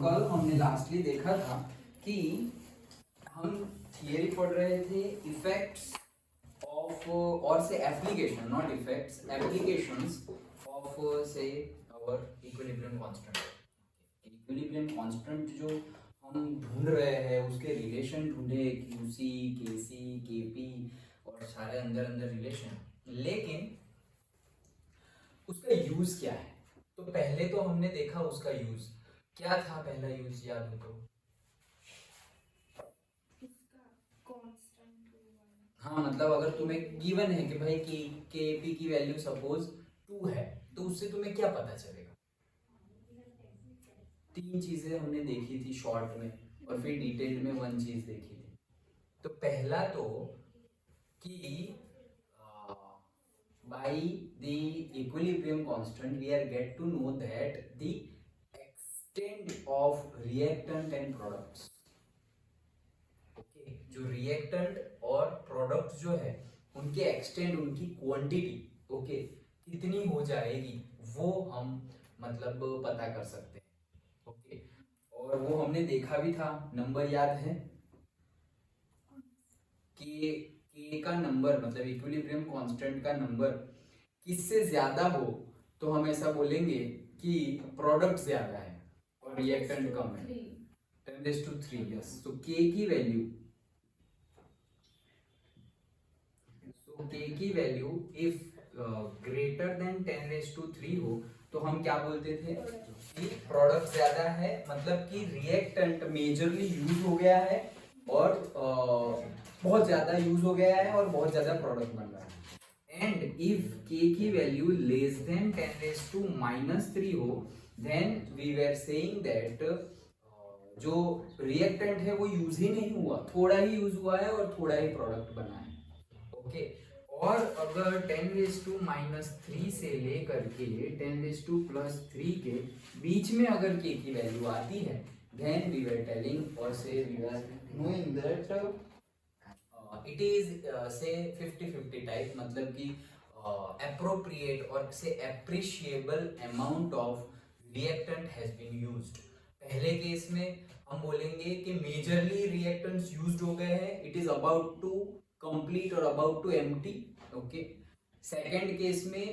कल हमने लास्टली देखा था कि हम थियरी पढ़ रहे थे इफेक्ट्स ऑफ और से application, not effects, applications of से our equilibrium constant. Equilibrium constant जो हम ढूंढ रहे हैं उसके रिलेशन ढूंढे, क्यूसी, केसी, केपी और सारे अंदर अंदर रिलेशन, लेकिन उसका यूज क्या है। तो पहले तो हमने देखा उसका यूज क्या था। पहला यूज याद हो तो हाँ, मतलब अगर तुम्हें गिवन है कि भाई के पी की वैल्यू सपोज 2 है तो उससे तुम्हें क्या पता चलेगा। तीन चीजें हमने देखी थी शॉर्ट में और फिर डिटेल में वन चीज देखी थी। तो पहला तो कि by the equilibrium constant we are get to know that the extent of reactant and products। Okay, जो रिएक्टेंट और प्रोडक्ट जो है उनके एक्सटेंट, उनकी क्वांटिटी, ओके, कितनी हो जाएगी वो हम मतलब पता कर सकते हैं। ओके, और वो हमने देखा भी था। नंबर याद है कि के का नंबर मतलब इक्विलिब्रियम कांस्टेंट का नंबर किससे ज्यादा हो तो हम ऐसा बोलेंगे कि प्रोडक्ट ज्यादा है और रिएक्टेंट कम है। 10⁻3। यस, तो के की वैल्यू, तो के की वैल्यू इफ ग्रेटर देन 10⁻3 हो तो हम क्या बोलते थे कि प्रोडक्ट ज्यादा है, मतलब कि रिएक्टेंट मेजरली यूज हो गया है और बहुत ज्यादा यूज हो गया है और बहुत ज्यादा प्रोडक्ट बन रहा है। एंड इफ के की वैल्यू लेस देन 10⁻³ हो then we were saying that जो रिएक्टेंट है वो यूज ही नहीं हुआ, थोड़ा ही यूज हुआ है और थोड़ा ही प्रोडक्ट बना है। ओके, और अगर 10⁻³ से लेकर के 10⁻+3 के बीच में अगर के की वैल्यू आती है देन वी वर टेलिंग और say we were knowing that it is say 50-50 type, मतलब कि एप्रोप्रिएट और say appreciable amount of reactant has been used. पहले केस में हम बोलेंगे कि मेजरली रिएक्टेंट्स यूज्ड हो गए हैं, it is about to complete और about to empty. Okay, second case में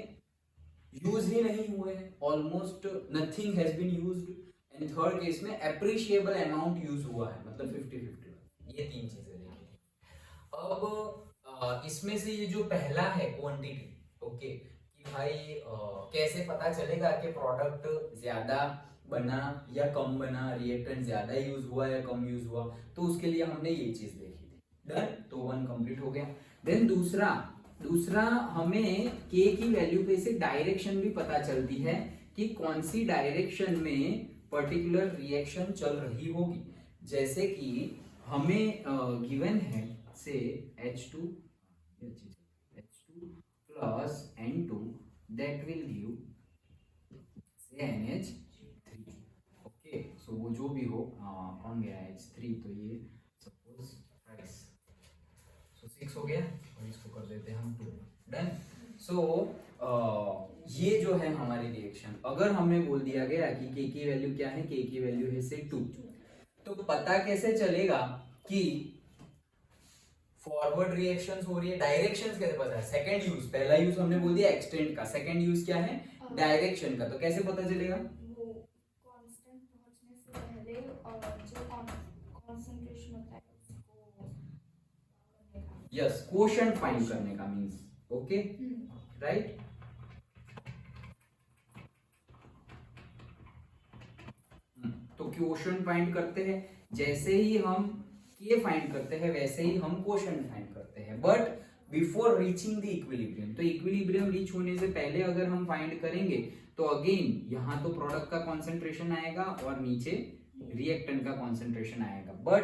यूज ही नहीं हुए हैं, almost nothing has been used. And third case में एप्रिशिएबल अमाउंट यूज हुआ है, मतलब 50-50। ये तीन चीजें देखी। अब इसमें से ये जो पहला है क्वांटिटी, ओके, कि भाई कैसे पता चलेगा कि प्रोडक्ट ज्यादा बना या कम बना, रिएक्टेंट ज्यादा यूज हुआ या कम यूज हुआ, तो उसके लिए हमने ये चीज देखी थी। डन, तो वन कंप्लीट हो गया। देन दूसरा हमें के की वैल्यू पे से डायरेक्शन भी पता चलती है कि कौन सी डायरेक्शन में पर्टिकुलर रिएक्शन चल रही होगी। जैसे कि हमें गिवन है से H2 plus N2 that will give say NH3। Okay, so वो जो भी हो, कौन गया H3, तो ये सपोज 6 हो गया और इसको कर देते हैं हम 2। डन। सो ये जो है हमारी रिएक्शन, अगर हमें बोल दिया गया कि के की वैल्यू क्या है, के की वैल्यू है से 2, तो पता कैसे चलेगा कि फॉरवर्ड रिएक्शंस हो रही है। डायरेक्शंस कैसे पता है? सेकंड यूज, पहला यूज हमने बोल दिया एक्सटेंट का, सेकंड यूज क्या है? डायरेक्शन का। तो कैसे पता चलेगा? वो कांस्टेंट पहुंचने से पहले जो कंसंट्रेशन होता है उसको यस, कोशेंट फाइंड करने का मींस। Okay, right. तो क्वोशंट फाइंड करते हैं, जैसे ही हम के फाइंड करते हैं वैसे ही हम क्वोशंट फाइंड करते हैं, but before reaching the equilibrium. तो इक्विलिब्रियम रीच होने से पहले अगर हम फाइंड करेंगे तो अगेन यहाँ तो प्रोडक्ट का कॉन्सेंट्रेशन आएगा और नीचे रिएक्टेंट का कॉन्सेंट्रेशन आएगा, बट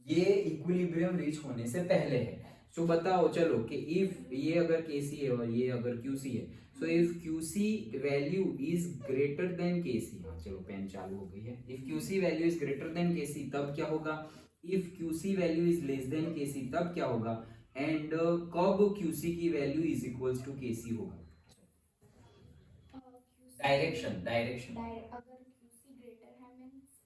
ये इक्विलिब्रियम रीच होने से पहले है। तो बताओ चलो कि इफ ये अगर केसी है और ये अगर क्यूसी है, so if QC value is greater than KC, चलो पेन चालू हो गई है। If QC value is greater than KC तब क्या होगा? If QC value is less than KC तब क्या होगा? एंड कब क्यूसी की value is equals to KC होगा? डायरेक्शन अगर QC ग्रेटर है मींस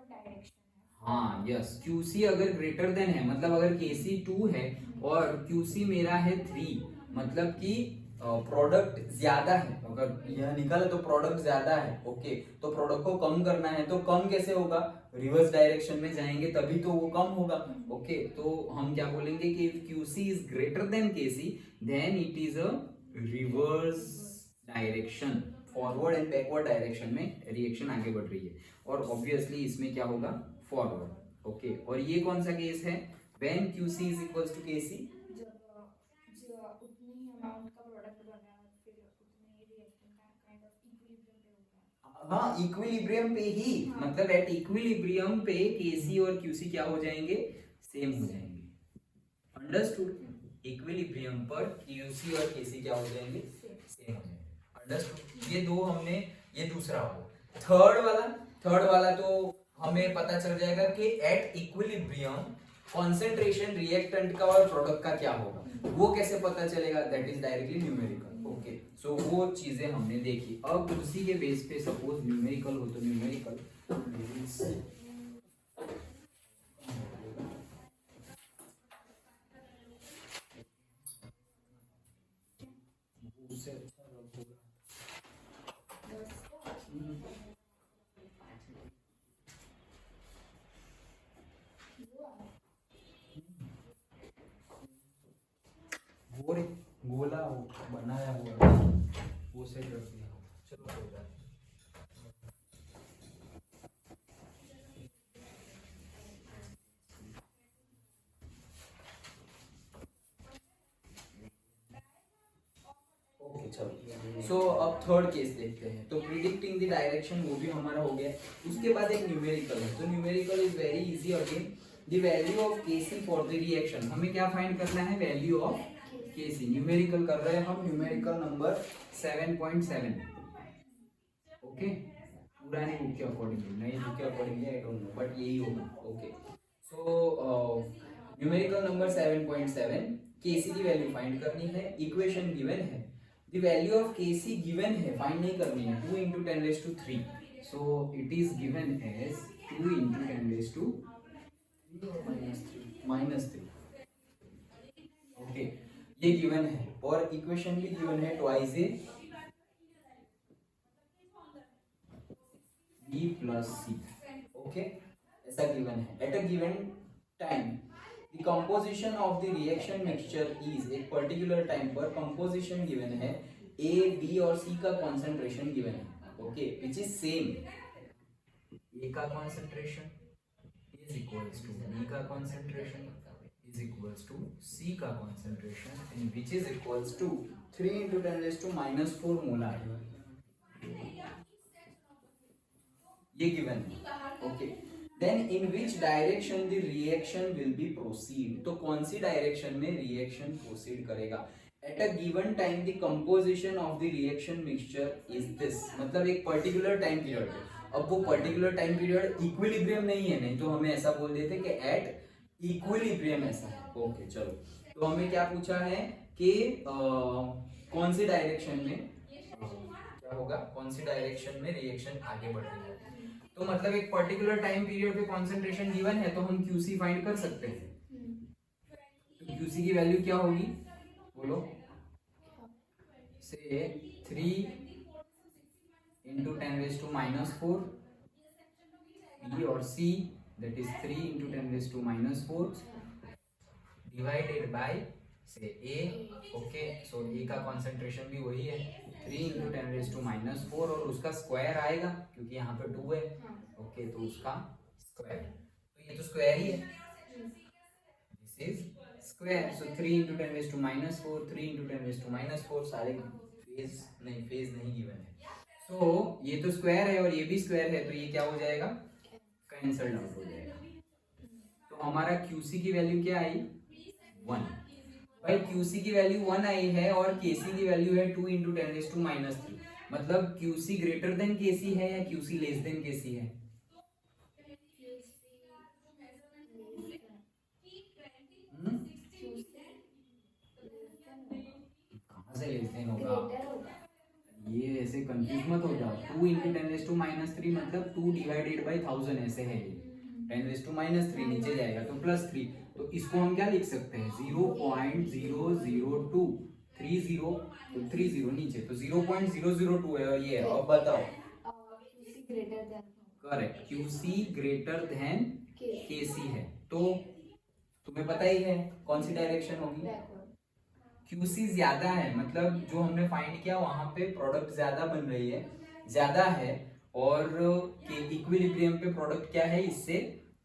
डायरेक्शन है। हाँ यस, QC अगर ग्रेटर देन है, मतलब अगर KC 2 है और QC मेरा है 3, मतलब कि प्रोडक्ट ज्यादा है, अगर यह निकाला तो प्रोडक्ट ज्यादा है। ओके, तो प्रोडक्ट को कम करना है, तो कम कैसे होगा, रिवर्स डायरेक्शन में जाएंगे तभी तो वो कम होगा। ओके, तो हम क्या बोलेंगे कि QC is greater than KC, then it is a reverse direction, forward and backward direction में रिएक्शन आगे बढ़ रही है, और ऑब्वियसली इसमें क्या होगा, फॉरवर्ड। ओके, और ये कौन सा केस है, when QC is equals to KC, जब उतनी ही अमाउंट का प्रोडक्ट बना है फिर उतने ही रिएक्शन का काइंड ऑफ इक्विलिब्रियम पे होगा। हाँ इक्विलिब्रियम पे ही, मतलब एट इक्विलिब्रियम पे KC और QC क्या हो जाएंगे, सेम हो जाएंगे। अंडरस्टूड, इक्विलिब्रियम पर QC और KC क्या हो जाएंगे, सेम हो जाएंगे। अंडरस्टूड, ये दो हमने, ये दूसरा हो। थर्ड वाला तो हमें पता चल जाएगा कि एट इक्विलिब्रियम कॉन्सेंट्रेशन रिएक्टेंट का और प्रोडक्ट का क्या होगा, वो कैसे पता चलेगा, that is directly numerical. Okay, so वो चीजें हमने देखी। अब उसी के बेस पे सपोज न्यूमेरिकल हो तो न्यूमेरिकल उससे अच्छा होगा। वो रे, गोला वो बनाया हुआ वो से रख दिया, चलो हो जाए। ओके चलो, सो अब थर्ड केस देखते हैं। तो प्रिडिक्टिंग द डायरेक्शन वो भी हमारा हो गया। उसके बाद एक न्यूमेरिकल है, तो numerical is very easy again. The value of KC for the reaction, हमें क्या फाइंड करना है, वैल्यू ऑफ KC। न्यूमेरिकल कर रहे हैं हम, न्यूमेरिकल नंबर 7.7। ओके, पुरानी बुक के अकॉर्डिंगली, नई बुक के accordingly I don't know, but यही होगा। Okay, so numerical number 7.7, KC की वैल्यू फाइंड करनी है, इक्वेशन गिवन है, the value of KC given है, फाइंड नहीं करनी है, 2 into 10 raised to 3, so it is given as 2 into 10 raised to -3। Okay, ये गिवन है, और इक्वेशन भी गिवन है, twice A B plus C। Okay, ऐसा गिवन है। At a given time the composition of the reaction mixture is, एक particular time पर composition given है, A, B और C का कंसंट्रेशन गिवन है। Okay, which is same, A का concentration is equals to B का concentration is equals to C का concentration, and which is equals to 3 into 10 raised to -4 molar, ये given है। Okay, then in which direction the reaction will be proceed, तो कौन सी direction में reaction proceed करेगा। At a given time the composition of the reaction mixture is this, मतलब एक particular time period है। अब वो पर्टिकुलर टाइम पीरियड इक्विलिब्रियम नहीं है, नहीं तो हमें ऐसा बोल देते कि एट इक्विलिब्रियम ऐसा है। ओके चलो, तो हमें क्या पूछा है कि कौन सी डायरेक्शन में क्या होगा, कौन सी डायरेक्शन में रिएक्शन आगे बढ़ रही है। तो मतलब एक पर्टिकुलर टाइम पीरियड पे कंसंट्रेशन गिवन है, तो हम QC फाइंड कर सकते हैं। तो QC की वैल्यू क्या होगी, बोलो, से 3 into 10 raised to -4, B और C, that is 3 into 10 raised to -4 divided by से A। ओके, सो A का कंसंट्रेशन भी वही है, 3 into 10 raised to -4, और उसका स्क्वायर आएगा क्योंकि यहाँ पे 2 है। ओके, तो उसका स्क्वायर, तो ये तो स्क्वायर ही है, this is square. So 3 into 10 raised to -4, 3 into 10 raised to -4, सारे फेज नहीं गिवन है। सो ये तो स्क्वायर है और ये भी स्क्वायर है, तो ये क्या हो जाएगा, कैंसल आउट हो जाएगा। तो हमारा QC की वैल्यू क्या आई, 1। भाई QC की वैल्यू 1 आई है और KC की वैल्यू है 2 into 10 raised to -3, मतलब QC ग्रेटर देन KC है या QC लेस देन KC है, कहाँ से लेस देन होगा, ये ऐसे कंफ्यूज मत हो जाओ, 2 इंटू 10⁻³ मतलब 2 डिवाइडेड बाई 1000 ऐसे है ये, 10⁻³ नीचे जाएगा तो +3, तो इसको हम क्या लिख सकते हैं 0.002 30, तो 30 नीचे तो 0.002 है, और ये है। अब बताओ QC greater then correct, QC greater then K KC है, तो तुम्हें पता ही है कौन सी डायरेक्शन होगी, बैकवर्ड। QC ज्यादा है, मतलब जो हमने फाइंड किया वहां पे प्रोडक्ट ज्यादा बन रही है, ज्यादा है, और के इक्विलिब्रियम पे प्रोडक्ट क्या है इससे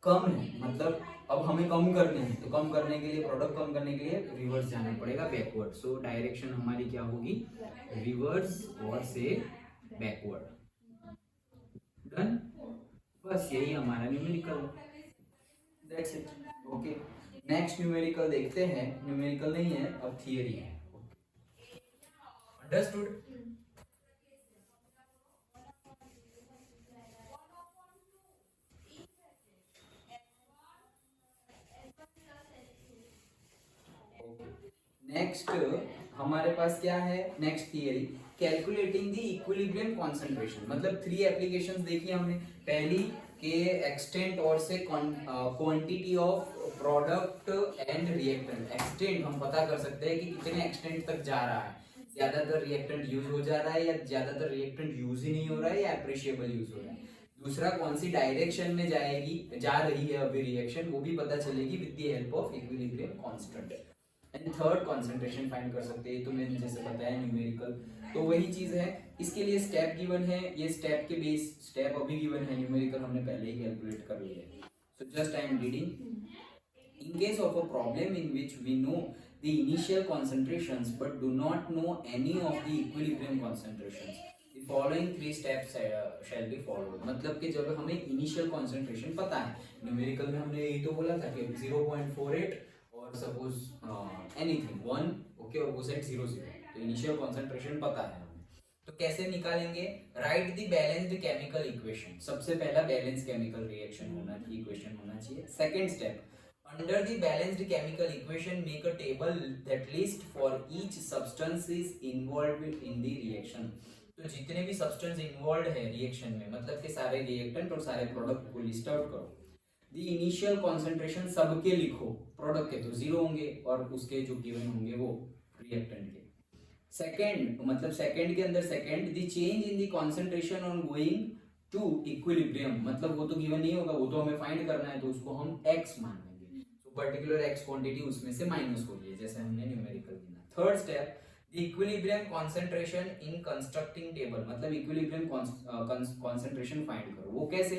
कम है, मतलब अब हमें कम करने हैं, तो कम करने के लिए, प्रोडक्ट कम करने के लिए रिवर्स जाना पड़ेगा, बैकवर्ड। सो डायरेक्शन हमारी क्या होगी, रिवर्स और से बैकवर्ड। डन, बस यही हमारा न्यूमेरिकल है, that's it. Okay, next numerical देखते हैं, न्यूमेरिकल नहीं है अब थियरी है, अंडरस्टूड। नेक्स्ट हमारे पास क्या है, next theory, calculating the equilibrium concentration, मतलब 3 एप्लीकेशंस देखी हमने। पहली के एक्सटेंट और से quantity of product and reactant, extent हम पता कर सकते हैं कि कितने एक्सटेंट तक जा रहा है, ज्यादातर रिएक्टेंट यूज हो जा रहा है या ज्यादातर रिएक्टेंट यूज ही नहीं हो रहा है या अप्रिशिएबल यूज हो रहा है। दूसरा कौन सी डायरेक्शन में जा रही है अभी रिएक्शन, वो भी पता चलेगी with the help of equilibrium constant. And third concentration find कर सकते हैं, तो मैंने जैसे बताया न्यूमेरिकल, तो वही चीज है। इसके लिए स्टेप गिवन है, ये स्टेप के बेस स्टेप अभी गिवन है, न्यूमेरिकल हमने पहले ही कैलकुलेट कर लिया है। So just I am reading. In case of a problem in which we know the initial concentrations but do not know any of the equilibrium concentrations, the following 3 steps shall be followed। मतलब कि जब हमें initial concentration पता है, numerical में हमने यही तो बोला था कि 0.48 और सपोज एनीथिंग 1, ओके, और वो सेट 0, तो इनिशियल कॉन्सेंट्रेशन पता है हमें, तो कैसे निकालेंगे, right the balanced chemical equation, सबसे पहला बैलेंस केमिकल रिएक्शन होना चाहिए, इक्वेशन होना चाहिए। Second step, under the balanced chemical equation make a table that list for each substance is involved in the reaction, तो जितने भी सब्सटेंस इन्वॉल्व है रिएक्शन में, मतलब कि सारे रिएक्टेंट और सारे प्रोडक्ट को लिस्ट आउट करो। द इनिशियल कॉन्सेंट्रेशन सबके लिखो, प्रोडक्ट के तो 0 होंगे और उसके जो गिवन होंगे वो रिएक्टेंट के। सेकंड, मतलब सेकंड के अंदर second, the change in the concentration on going to equilibrium, मतलब वो तो गिवन नहीं होगा, वो तो हमें फाइंड करना है, तो उसको हम x मान लेंगे, पर्टिकुलर x क्वांटिटी उसमें से माइनस हो रही है, जैसे हमने न्यूमेरिकल गिना। Third step, the equilibrium concentration in constructing table, मतलब इक्विलिब्रियम कंसंट्रेशन फाइंड करो, वो कैसे,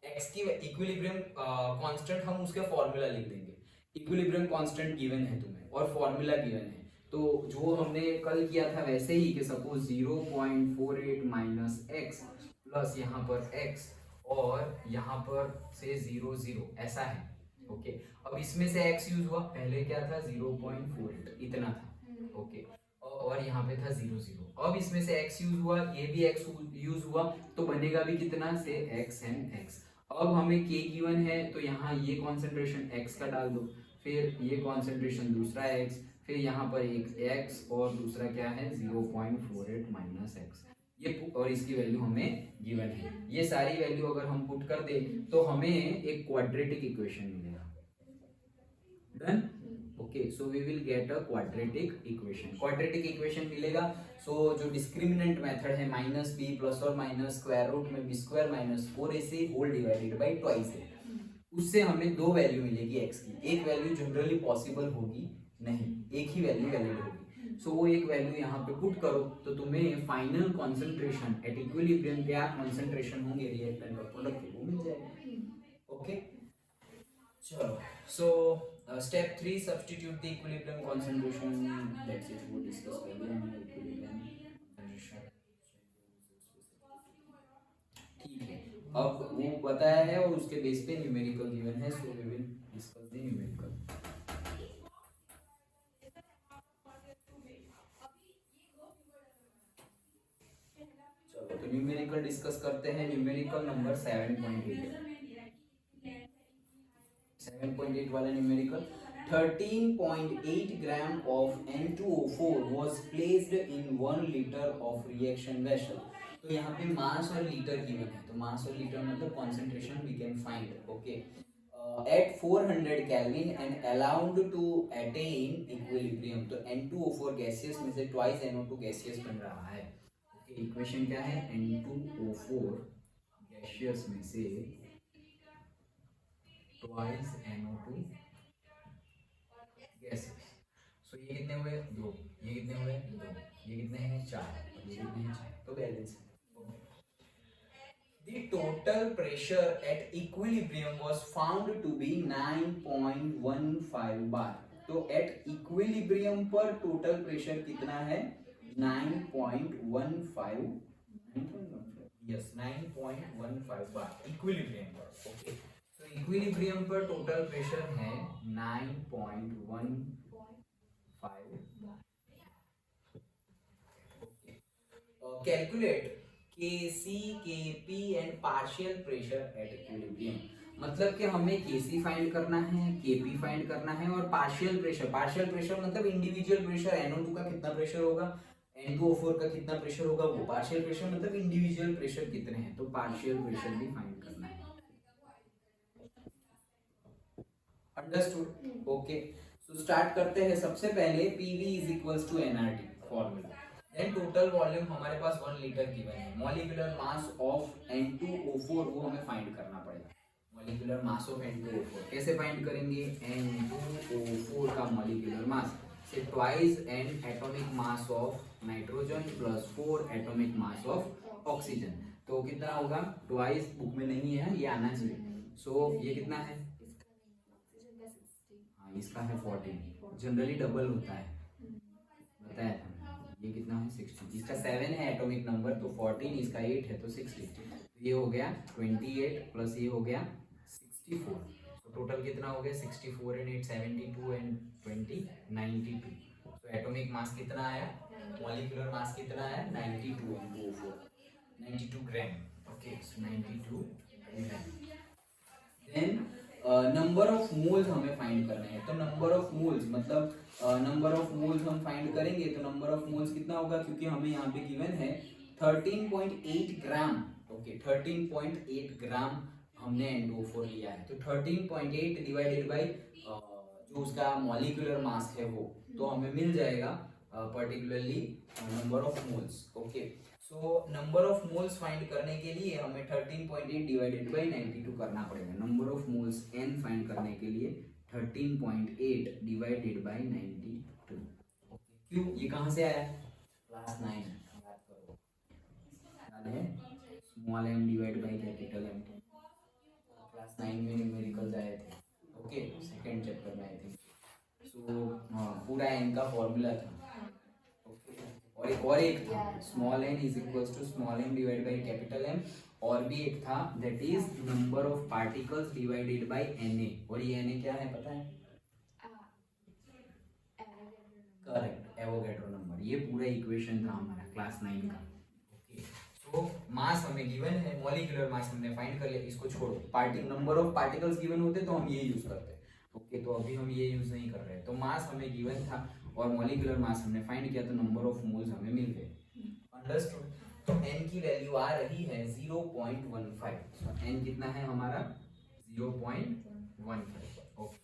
x की इक्विलिब्रियम कांस्टेंट हम उसके फॉर्मूला लिख देंगे, इक्विलिब्रियम कांस्टेंट गिवन है तुम्हें और फॉर्मूला गिवन है, तो जो हमने कल किया था वैसे ही कि सपोज 0.48 माइनस x प्लस यहाँ पर x और यहाँ पर से 0 ऐसा है, ओके। अब इसमें से x यूज हुआ, पहले क्या था 0.48 इतना था, ओके, और यहाँ पे था 0, अब इसमें से x यूज हुआ, ये भी x यूज हुआ, तो बनेगा भी कितना से x एंड x। अब हमें k गिवन है, तो यहाँ ये कॉन्सेंट्रेशन x का डाल दो, फिर ये कॉन्सेंट्रेशन दूसरा x, फिर यहाँ पर एक x और दूसरा क्या है 0.48 माइनस x, ये और इसकी वैल्यू हमें गिवन है। ये सारी वैल्यू अगर हम पुट कर दे तो हमें एक क्वाड्रेटिक इक्वेशन मिलेगा। Done, okay, so we will get a quadratic equation. Quadratic equation मिलेगा, सो जो डिस्क्रिमिनेंट मेथड है माइनस बी प्लस और माइनस स्क्वायर रूट में B square minus 4ac whole divided by twice है, उससे हमें दो वैल्यू मिलेगी एक्स की, एक वैल्यू जनरली पॉसिबल होगी नहीं, एक ही वैल्यू वैलिड होगी, सो वो एक वैल्यू यहाँ पे पुट करो तो तुम्हें फाइनल कॉन्सेंट्रेशन एट इक्विलिब्रियम क्या कॉन्सेंट्रेशन होंगे रिएक्टेंट और प्रोडक्ट के, वो मिल जाएगा। ओके, चलो, so step 3, substitute the equilibrium concentration, that's it, वो डिस्कस कर लिया हमने इक्विलिब्रियम कॉन्सेंट्रेशन, ठीक है। अब वो बताया है और उसके बेस पे न्यूमेरिकल गिवन है, so we will discuss the numerical. चलो, तो न्यूमेरिकल डिस्कस करते हैं। न्यूमेरिकल नंबर 7.8 वाला numerical, 13.8 gram of N2O4 was placed in 1 liter of reaction vessel. तो यहाँ पे मास और लीटर गिवन है, तो मास और लीटर मतलब concentration we can find, okay, at 400 Kelvin and allowed to attain equilibrium. तो N2O4 गैसियस में से ट्वाइस NO2 गैसियस बन रहा है, ओके, इक्वेशन क्या है, N2O4 गैसियस में से ट्वाइस NO2 गैसेस. सो ये कितने हुए, दो, ये कितने हुए, दो, ये कितने हैं, चार, ये कितने हैं, चार, तो बैलेंस है. The total pressure at equilibrium was found to be 9.15 bar. तो at equilibrium पर total pressure कितना है, 9.15, yes 9.15 bar equilibrium पर, okay. तो इक्विलिब्रियम पर टोटल प्रेशर है 9.15. Calculate Kc, Kp and partial pressure at equilibrium. मतलब कि हमें Kc फाइंड करना है, Kp फाइंड करना है और पार्शियल प्रेशर मतलब इंडिविजुअल प्रेशर, NO2 का कितना प्रेशर होगा, N2O4 का कितना प्रेशर होगा, वो पार्शियल प्रेशर मतलब इंडिविजुअल प्रेशर कितने हैं, तो पार्शियल प्रेशर भी फाइंड करना है. Understood, okay. सो स्टार्ट करते हैं. सबसे पहले PV is equals to nRT formula. Then total volume हमारे पास 1 लीटर गिवन है. मॉलिक्यूलर मास ऑफ N2O4 वो हमें फाइंड करना पड़ेगा. मॉलिक्यूलर मास ऑफ N2O4 कैसे फाइंड करेंगे, N2O4 का मॉलिक्यूलर मास से twice N atomic mass of nitrogen plus 4 atomic mass of oxygen. तो कितना होगा, ट्वाइस बुक में नहीं है, ये आना चाहिए. सो ये कितना है, हाँ इसका है 14, जनरली डबल होता है, बताया था. ये कितना है, 60. इसका 7 है एटॉमिक नंबर, तो 14, इसका 8 है तो 60. तो ये हो गया 28 प्लस ये हो गया 64. तो टोटल कितना हो गया, 64 एंड 8 72 एंड 20 92. तो एटॉमिक मास कितना आया, मॉलिक्यूलर मास कितना आया, 92 N2O4, 92 gram, okay, 92 gram. Then number of moles हमें फाइंड करने हैं. तो नंबर ऑफ मोल्स मतलब नंबर ऑफ मोल्स हम फाइंड करेंगे. तो नंबर ऑफ मोल्स कितना होगा, क्योंकि हमें यहाँ पे गिवन है 13.8 ग्राम, ओके, 13.8 ग्राम हमने N2O4 लिया है. तो 13.8 डिवाइडेड बाई जो उसका मॉलिक्यूलर मास है वो, तो हमें मिल जाएगा particularly number of moles, okay. So number of moles find करने के लिए हमें 13.8 डिवाइडेड बाई 92 करना पड़ेगा. Number of moles n find करने के लिए 13.8 डिवाइडेड बाई 92, ओके. क्यों, ये कहाँ से आया, क्लास 9 याद करो, याद है, small m divide by capital M. Class 9 में न्यूमेरिकल्स आए थे, ओके, सेकंड चैप्टर में आए थे. सो पूरा n का फॉर्मूला था, और एक था small n is equals to small m divide by capital M. और भी एक था that is number of particles divided by Na. और ये Na क्या है पता है, करेक्ट, एवोगैड्रो नंबर. ये पूरा इक्वेशन था हमारा क्लास 9 का, ओके. सो मास हमें गिवन है, मॉलिक्यूलर मास हमने फाइंड कर लिया. इसको छोड़ो, नंबर ऑफ पार्टिकल्स गिवन होते तो हम ये यूज करते, ओके. तो अभी हम ये यूज नहीं कर रहे. तो मास हमें गिवन था और मॉलिक्यूलर मास हमने फाइंड किया, तो नंबर ऑफ मोल्स हमें मिल गए. अंडरस्टूड. तो n की वैल्यू आ रही है 0.15. सो n कितना है हमारा, 0.15, okay.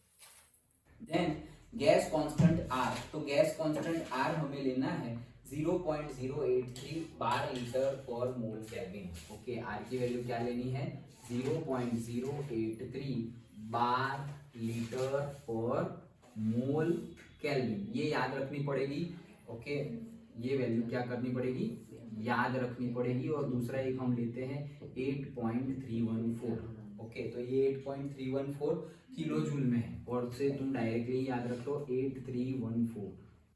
Then gas constant R. तो गैस कांस्टेंट R हमें लेना है 0.083 bar litre per mole kelvin, okay. R की वैल्यू क्या लेनी है, 0.083 bar litre per mole kelvin. ये याद रखनी पड़ेगी, ओके. ये वैल्यू क्या करनी पड़ेगी, याद रखनी पड़ेगी. और दूसरा एक हम लेते हैं 8.314, ओके. तो ये 8.314 किलो जूल में है, और से तुम डायरेक्टली याद रख लो 8314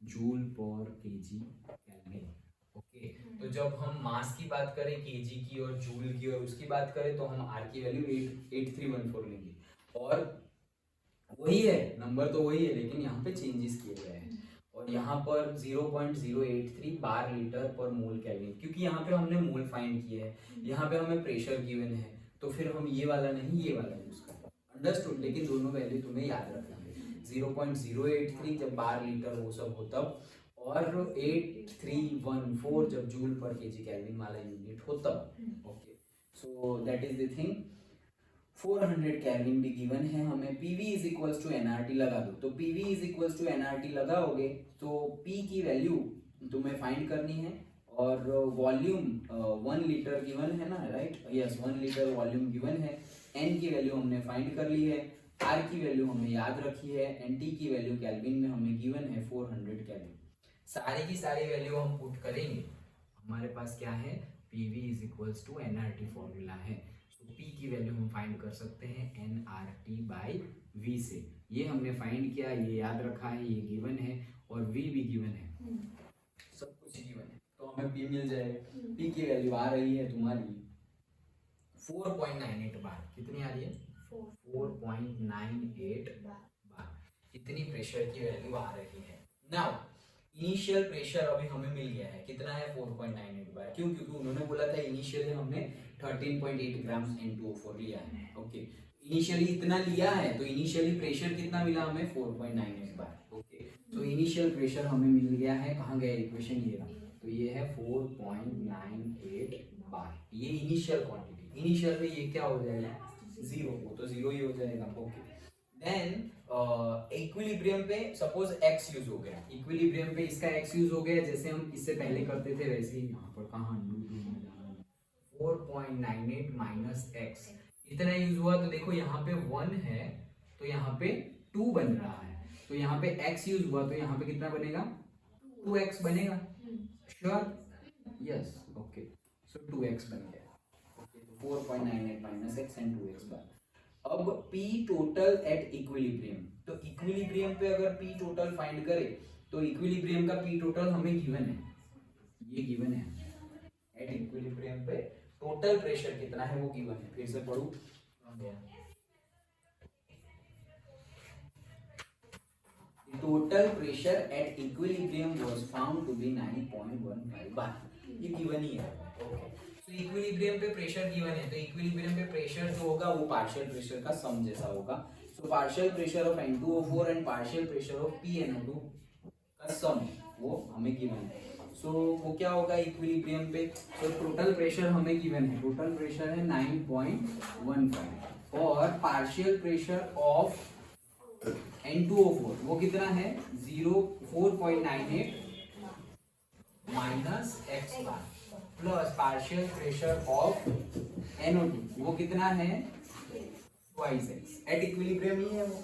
जूल पर केजी केल्विन, ओके. तो जब हम मास की बात करें, केजी की और जूल की और उसकी बात करें, तो हम आर की वैल्यू 8314 लेंगे. और वही है, नंबर तो वही है, लेकिन यहाँ पे चेंजेस किए गए हैं. और यहाँ पर 0.083 bar litre per mole kelvin, क्योंकि यहाँ पे हमने मोल फाइंड किया है, यहाँ पे हमें प्रेशर गिवन है, तो फिर हम ये वाला नहीं ये वाला यूज करते. अंडरस्टूड. लेकिन दोनों वैल्यू तुम्हें याद रखना है. 0.083 जब बार लीटर वो सब हो तब, और 8314 जब जूल पर केजी केल्विन वाला यूनिट हो तब। Okay, so that is the thing. 400 kelvin भी गिवन है हमें। PV is equals to NRT लगा दो, तो PV is equals to NRT लगाओगे तो पी की वैल्यू तुम्हें फाइंड करनी है, और वॉल्यूम 1 लीटर गिवन है ना, right, yes 1 litre volume given है। एन की वैल्यू हमने फाइंड कर ली है, आर की वैल्यू हमने याद रखी है, एंड टी की वैल्यू केल्विन में हमें गिवन है 400 केल्विन। सारी की सारी वैल्यू हम पुट करेंगे, हमारे पास क्या है, PV is equals to NRT formula है। तो पी की वैल्यू हम फाइंड कर सकते हैं एनआरटी बाई वी से। ये हमने फाइंड किया, ये याद रखा है, ये गिवन है, और वी भी गिवन है, सब कुछ गिवन है, तो हमें पी मिल जाएगा। पी की वैल्यू आ रही है तुम्हारी 4.98 बार। कितनी आ रही है? 4.98 बार। इतनी प्रेशर की वैल्यू आ रही है। नाउ इनिशियल प्रेशर अभी हमें मिल गया है, कितना है? 4.98 बार। क्यों? क्योंकि उन्होंने बोला था इनिशियली हमने 13.8 ग्राम N2O4 लिया है। ओके, इनिशियली इतना लिया है, तो इनिशियली प्रेशर कितना मिला हमें? 4.98 बार। ओके, तो इनिशियल प्रेशर हमें मिल गया है, कहाँ गया इक्वेशन, ये रहा, तो ये है 4.98 बार। ये इनिशियल क्वांटिटी, इनिशियल में ये क्या हो जाएगा? 0, वो तो 0 ही हो जाएगा। ओके, देन इक्विलिब्रियम पे सपोज x यूज हो गया, इक्विलिब्रियम पे इसका x यूज हो गया, जैसे हम इससे पहले करते थे वैसे ही यहाँ पर कहाँ 4.98 माइनस x इतना यूज हुआ, तो देखो यहाँ पे 1 है तो यहाँ पे 2 बन रहा है, तो यहाँ पे x यूज हुआ तो यहाँ पे कितना बनेगा? 2x बनेगा। श्योर? यस, ओके, सो 2x बन गया। ओके, तो 4.98 माइनस x एंड 2x बार। अब P टोटल एट इक्विलिब्रियम, तो इक्विलिब्रियम पे अगर P टोटल फाइंड करें तो इक्विलिब्रियम का P टोटल हमें गिवन है, ये गिवन है। एट इक्विलिब्रियम पे टोटल प्रेशर कितना है वो गिवन है। फिर से पढ़ूं, total pressure at equilibrium was found to be 9.15 bar. ये गिवन ही है। ओके, तो इक्विलिब्रियम पे प्रेशर गिवन है, तो इक्विलिब्रियम पे प्रेशर जो होगा वो पार्शियल प्रेशर का सम जैसा होगा। So partial pressure of N2O4 and partial pressure of PnO2 का सम वो हमें गिवन है। सो वो क्या होगा इक्विलिब्रियम पे? तो टोटल प्रेशर हमें गिवन है, टोटल प्रेशर है 9.15, और पार्शियल प्रेशर ऑफ N2O4 वो कितना है? 4.98 minus x bar, plus partial pressure of NO2 वो कितना है? Twice x। एट इक्विलिब्रियम ही है वो,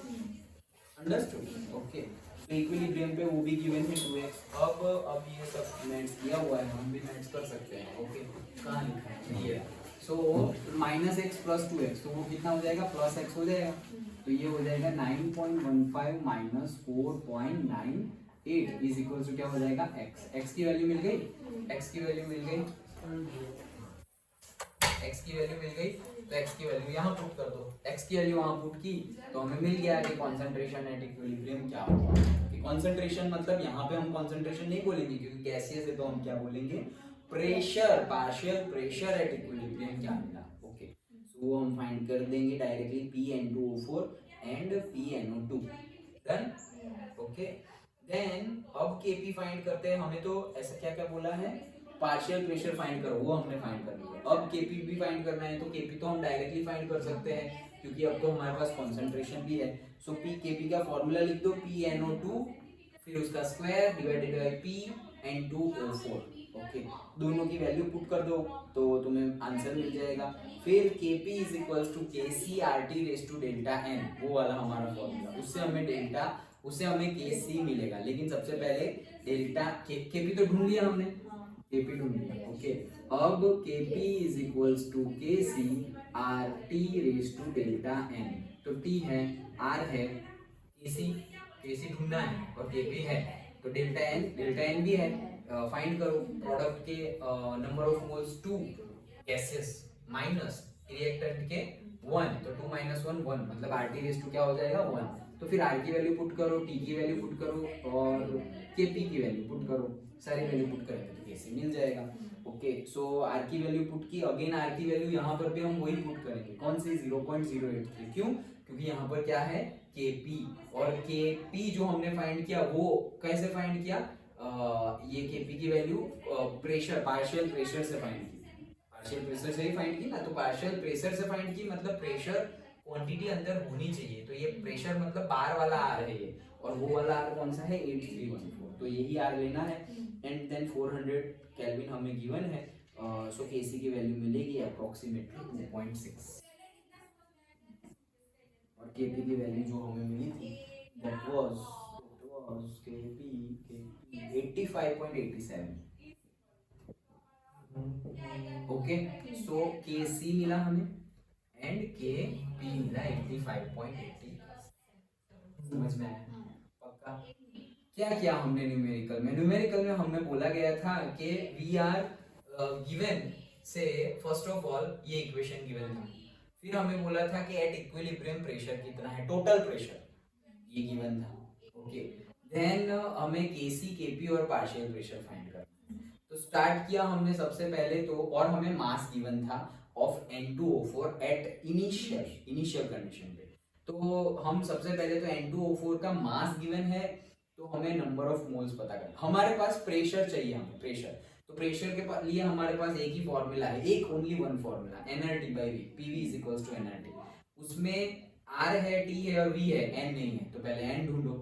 अंडरस्टूड? ओके, तो इक्विलिब्रियम पे वो भी गिवन है 2x। अब ये सब मैच किया हुआ है, हम भी मैच कर सकते हैं। ओके, कहाँ लिखा है? ये। So minus x plus 2x, तो वो कितना हो जाएगा? प्लस x हो जाएगा, तो ये हो जाएगा 9.15 माइनस 4.98 इज इक्वल टू क्या हो जाएगा? x की वैल्यू मिल गई, x की वैल्यू मिल गई, x की वैल्यू मिल गई, तो x की वैल्यू यहाँ पुट कर दो। x की वैल्यू वहाँ पुट की तो हमें मिल गया कि कॉन्सेंट्रेशन एट इक्विलिब्रियम क्या होगा। कॉन्सेंट्रेशन मतलब यहाँ पे हम कॉन्सेंट्रेशन नहीं बोलेंगे क्योंकि गैसियस है, तो हम क्या बोलेंगे? Pressure, partial pressure at equilibrium क्या मिला। ओके, सो हम फाइंड कर देंगे directly PN2O4 and PNO2। Done? Okay, then अब Kp फाइंड करते हैं। हमें तो ऐसा क्या क्या बोला है? पार्शियल प्रेशर फाइंड करो, वो हमने फाइंड कर लिया। अब Kp भी फाइंड करना है, तो Kp तो हम डायरेक्टली फाइंड कर सकते हैं क्योंकि अब तो हमारे पास कॉन्सेंट्रेशन भी है। सो Kp का फॉर्मूला लिख दो, PNO2 फिर उसका square divided by P N2O4। Okay, दोनों की वैल्यू पुट कर दो तो तुम्हें आंसर मिल जाएगा। फिर Kp is equals to KCRT raise to delta n, वो वाला हमारा फॉर्मूला, उससे हमें Kc मिलेगा। लेकिन सबसे पहले डेल्टा Kp तो ढूंढ लिया हमने, Kp ढूंढ लिया। ओके, अब Kp is equals to KCRT raise to delta n, तो T है, R है, Kc ढूंढना है और Kp है, तो डेल्टा n भी है। फाइंड करो प्रोडक्ट के number of moles 2 gases minus reactant के 1, तो 2 माइनस 1 1, मतलब RT रेज टू क्या हो जाएगा? 1। तो फिर R की वैल्यू पुट करो, T की वैल्यू पुट करो और Kp की वैल्यू पुट करो, सारी वैल्यू पुट करेंगे तो Kc मिल जाएगा। ओके, सो R की वैल्यू पुट की, अगेन R की वैल्यू यहाँ पर भी हम वही पुट करेंगे, कौन सी? 0.083। क्यों? क्योंकि यहाँ पर क्या है? Kp, और Kp जो हमने फाइंड किया वो कैसे फाइंड किया, ये Kp की वैल्यू प्रेशर, पार्शियल प्रेशर से फाइंड की, पार्शियल प्रेशर से ही फाइंड की ना, तो पार्शियल प्रेशर से फाइंड की मतलब प्रेशर क्वांटिटी अंदर होनी चाहिए, तो ये प्रेशर मतलब बार वाला आर है ये, और वो वाला आर कौन सा है 8314, तो यही आर लेना है, एंड देन 400 केल्विन हमें गिवन है, सो केसी की वैल्यू मिलेगी अप्रोक्सीमेटली 2.6, और केपी की वैल्यू जो हमें मिली थी दैट वाज केपी 85.87, ओके, सो केसी मिला हमें एंड केपी मिला 85.80, समझ में आया पक्का। क्या किया हमने न्यूमेरिकल में, न्यूमेरिकल में हमें बोला गया था कि वी आर गिवन से फर्स्ट ऑफ ऑल ये इक्वेशन गिवन था, फिर हमें बोला था कि एट इक्विलिब्रियम प्रेशर कितना है, टोटल प्रेशर ये गिवन था, ओके, देन हमें केसी केपी और पार्शियल प्रेशर फाइंड करना, तो स्टार्ट किया हमने सबसे पहले तो, और हमें मास गिवन था of N2O4 at initial condition पे, तो हम सबसे पहले तो N2O4 का मास गिवन है, तो हमें नंबर ऑफ मोल्स पता करना, हमारे पास प्रेशर चाहिए, हमें प्रेशर, तो प्रेशर के लिए हमारे पास एक ही फॉर्मूला है, एक only one formula, nRT/V, PV is equals to nRT, उसमें R है, T है और V है, N नहीं है, तो पहले N ढूंढो,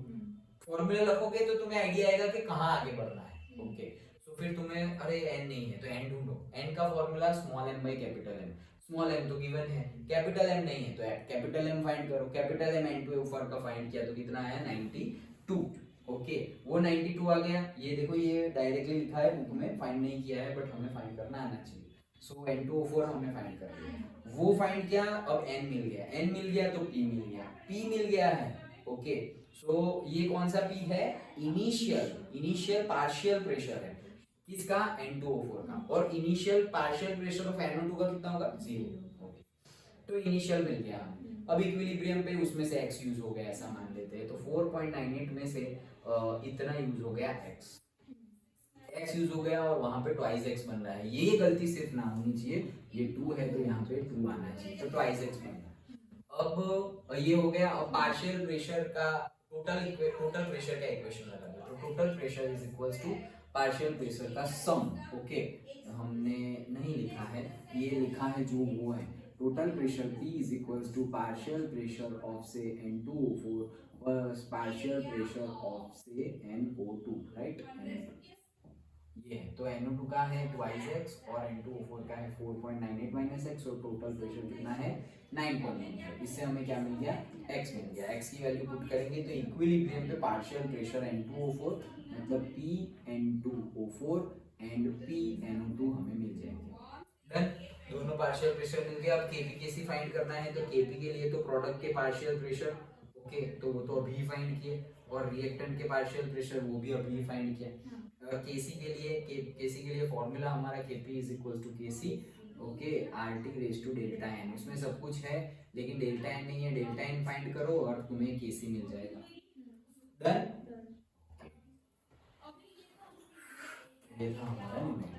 फॉर्मूला रखोगे तो तुम्हें आइडिया आएगा कि कहाँ आगे बढ़ना है, ओके, तो फिर तुम्हें अरे N नहीं है तो N ढूंढो, N का formula small m by capital M, small m तो गिवन है, कैपिटल M नहीं है तो कैपिटल M फाइंड करो, कैपिटल M N2O4 का फाइंड किया तो कितना आया 92, ओके, वो 92 आ गया, ये देखो ये डायरेक्टली लिखा है बुक में, फाइंड नहीं किया है बट हमें फाइंड करना आना चाहिए, सो N2O4 हमने फाइंड कर लिया, वो फाइंड किया, अब N मिल गया, N मिल गया तो P मिल गया, P मिल गया है, ओके, सो ये कौन सा P है, इनिशियल पार्शियल प्रेशर है, किसका N2O4 का, और initial partial pressure of NO2 का कितना होगा 0, ओके, तो इनिशियल मिल गया हमें, अब इक्विलिब्रियम पे उसमें से x यूज हो गया ऐसा मान लेते हैं, तो 4.98 में से इतना यूज हो गया x यूज हो गया, और वहां पे ट्वाइस x बन रहा है, ये गलती सिर्फ ना होनी चाहिए, ये 2 है तो यहाँ पे 2 आना चाहिए, तो ट्वाइस x बन रहा है, अब ये हो गया, अब पार्शियल प्रेशर का टोटल प्रेशर का इक्वेशन लगा दो, तो total pressure is equals to partial pressure का सम, ओके, हमने नहीं लिखा है, ये लिखा है जो वो है, total pressure P is equals to partial pressure of say N2O4 plus partial pressure of say NO2, right? ये है, तो NO2 का है twice x और N2O4 का है 4.98 minus x, और टोटल प्रेशर कितना है 9.95, इससे हमें क्या मिल गया, x मिल गया, x की वैल्यू पुट करेंगे तो इक्विलिब्रियम पे पार्शियल प्रेशर N2O4 मतलब P N2O4 and P NO2 हमें मिल जाएंगे, डन, दोनों पार्शियल प्रेशर मिल गया, अब केपी केसी फाइंड करना है, तो केपी के लिए तो प्रोडक्ट के पार्शियल प्रेशर, ओके, तो वो तो अभी फाइंड किए, और रिएक्टेंट के पार्शियल प्रेशर वो भी अभी फाइंड किया, केसी के लिए फॉर्मूला हमारा KP is equal to KC, okay, RT raise to delta N, उसमें सब कुछ है लेकिन डेल्टा एन नहीं है, डेल्टा एन फाइंड करो और तुम्हें केसी मिल जाएगा, डन, ये था हमारा न्यूमेरिकल।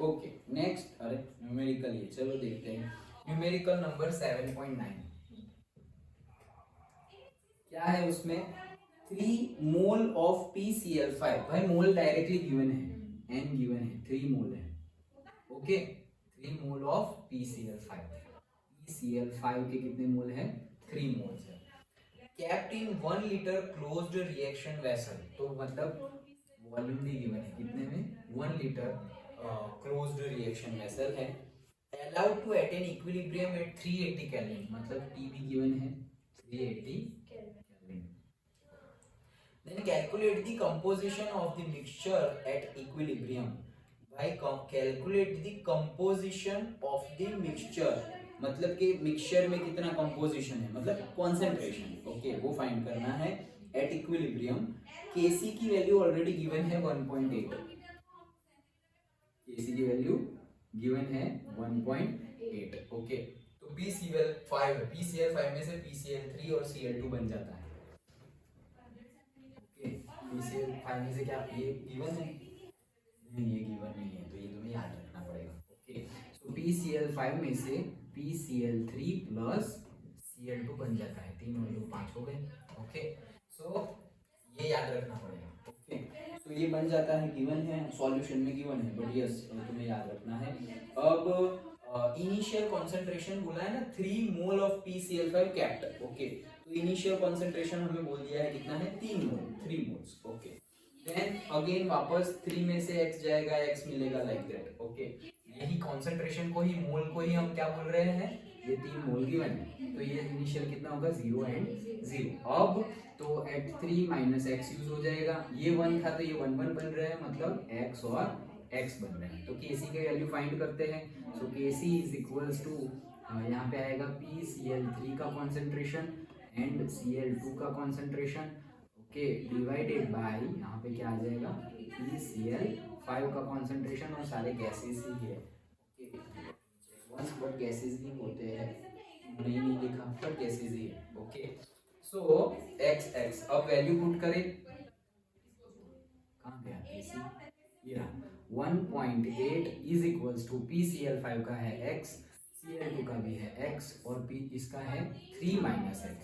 ओके, नेक्स्ट, अरे न्यूमेरिकल ये, चलो देखते हैं, न्यूमेरिकल नंबर 7.9, क्या है उसमें, 3 मोल ऑफ PCl5, भाई मोल डायरेक्टली गिवन है, n गिवन है, 3 मोल है, okay, 3 mole of PCl5, PCl5 के कितने मोल है, 3 मोल्स है, kept in 1 litre closed reaction vessel, तो मतलब वॉल्यूम भी गिवन है, कितने में 1 लीटर क्लोज्ड रिएक्शन वेसल है, allowed to attain equilibrium at 380 kelvin, मतलब T भी गिवन है 380 kelvin, then calculate the composition of the mixture at equilibrium, भाई calculate the composition of the mixture मतलब कि मिक्सचर में कितना कंपोजिशन है, मतलब कॉन्सेंट्रेशन, ओके, वो फाइंड करना है एट इक्विलिब्रियम। Kc की वैल्यू ऑलरेडी गिवन है 1.8, Kc की वैल्यू गिवन है 1.8, ओके। तो PCl5 PCl5 में से PCl3 और Cl2 बन जाता है, ओके। PCl5 में से क्या ये गिवन है? नहीं, ये गिवन नहीं है, तो ये तुम्हें याद रखना पड़ेगा, ओके। तो PCl5 में से PCl3 प्लस Cl2 बन जाता है, 3 और 2 5 हो गए, ओके। सो ये याद रखना पड़ेगा, ओके। तो ये बन जाता है, गिवन है, सॉल्यूशन में गिवन है, बट यस तुम्हें याद रखना है। अब इनिशियल कॉन्सेंट्रेशन बोला है ना, 3 mole of PCl5 kept, okay. तो इनिशियल कॉन्सेंट्रेशन हमें बोल दिया है कितना है, 3 मोल, 3 मोल्स, ओके। देन अगेन वापस 3 में से x जाएगा, x मिलेगा, लाइक दैट, ओके। यही कॉन्सेंट्रेशन को ही, मोल को ही हम क्या बोल रहे हैं, ये 3 मोल गिवन है, तो ये इनिशियल कितना होगा, 0 एंड 0। अब तो एट 3 माइनस एक्स यूज हो जाएगा, ये 1 था तो ये 1 1 बन रहा है, मतलब x और x बन रहे हैं। तो Kc की वैल्यू फाइंड करते हैं। सो Kc इज इक्वल्स टू, यहाँ पे आएगा PCl3 का कॉन्सेंट्रेशन एंड Cl2 का कॉन्सेंट्रेशन, ओके, डिवाइडेड बाय यहाँ पे क्या आ जाएगा, PCl5 का कॉन्सेंट्रेशन, और सारे गैसेस ही है, ओके। वंस बट गैसेस ही होते हैं, नहीं लिखा, बट गैसेस ही है, ओके। सो x अब वैल्यू पुट करें, कहाँ गया Kc, ये 1.8 इज इक्वल्स टू PCl5 का है x, Cl2 का भी है x, और P इसका है 3 माइनस x।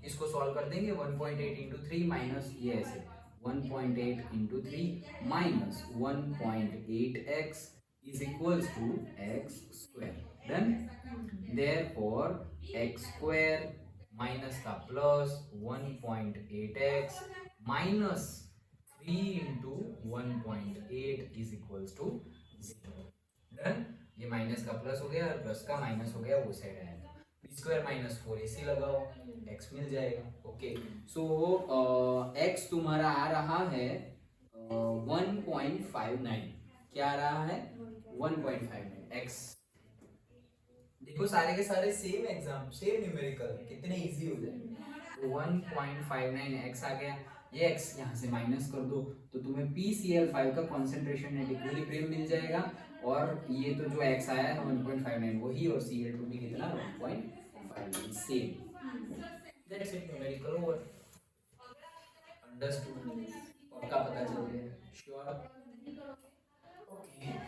इसको सॉल्व कर देंगे, 1.8 इंटू 3 माइनस ये ऐसे 1.8 into 3 minus 1.8x is equals to x square. Done. Therefore x square minus का plus 1.8x minus 3 into 1.8 is equals to 0। Done. ये माइनस का प्लस हो गया और प्लस का माइनस हो गया, वो साइड आएगा, बी स्क्वायर माइनस 4 AC लगाओ, x मिल जाएगा, ओके। सो x तुम्हारा आ रहा है 1.59, क्या आ रहा है, 1.59 x। देखो सारे के सारे सेम एग्जाम, सेम न्यूमेरिकल, कितने इजी हो जाएंगे। तो 1.59 x आ गया, ये x यहाँ से माइनस कर दो तो तुम्हें PCl5 का कॉन्सेंट्रेशन एट इक्विलिब्रियम मिल जाएगा, और ये तो जो x आया है 1.59 वही, और Cl2 भी कितना, 1.59, same. That's it, numerical over. Understood, पक्का पता चल गया, श्योर, ओके।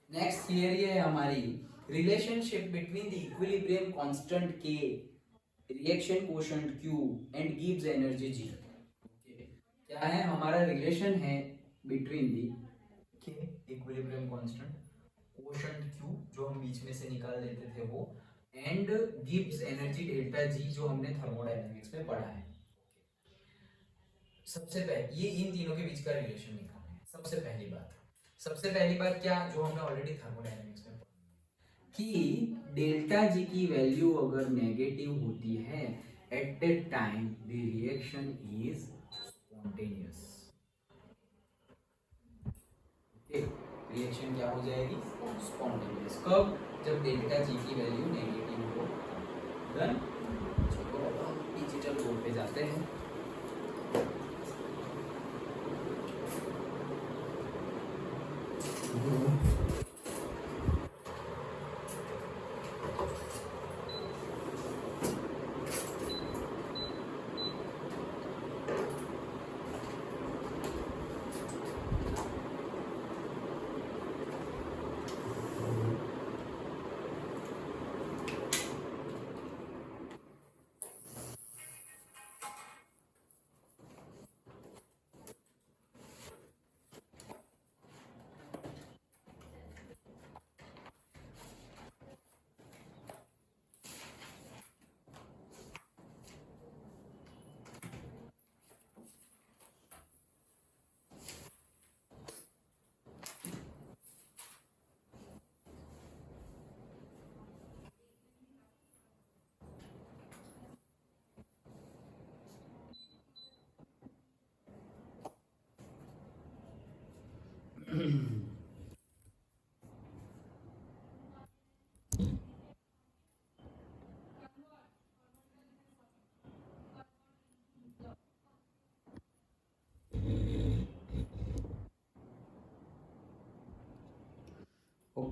नेक्स्ट थियरी है हमारी, relationship between the equilibrium constant K, reaction quotient Q and gives energy G। क्या है हमारा रिलेशन है between the K equilibrium constant, quotient Q जो हम बीच में से निकाल देते थे वो, and gives energy delta G जो हमने थर्मोडायनामिक्स में पढ़ा है। सबसे पहले ये इन तीनों के बीच का रिलेशन निकालना है। सबसे पहली बात क्या, जो हमने ऑलरेडी थर्मोडायनामिक्स में पढ़ा कि डेल्टा जी की वैल्यू अगर नेगेटिव होती है at that time the reaction is spontaneous. Okay, reaction क्या हो जाएगी, स्पॉन्टेनियस। कब, जब डेल्टा जी की वैल्यू नेगेटिव हो। डन। चलो अब हम डिजिटल बोर्ड पे जाते हैं।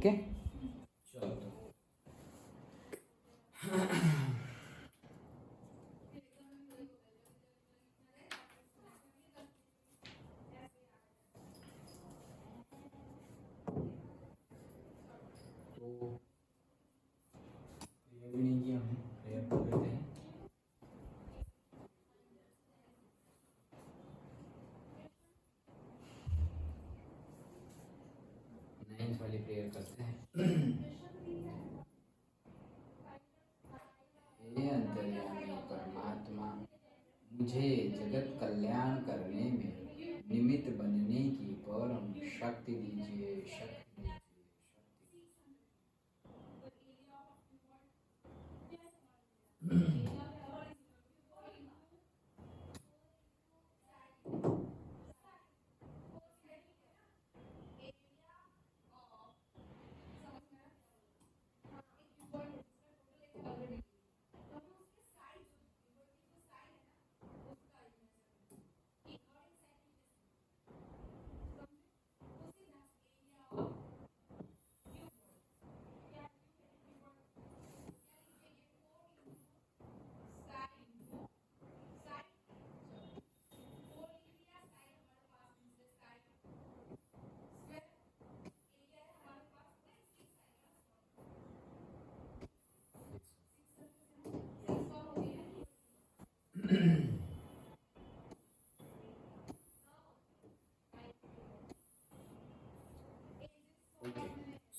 ओके चलो तो ये भी नहीं किया हमने, प्रेयर कर लेते हैं। नाइन्थ वाली प्रेयर करते हैं। हे अंतर्यामी परमात्मा, मुझे जगत कल्याण करने में निमित्त बनने की परम शक्ति दीजिए, शक्ति दीजिए, शक्ति।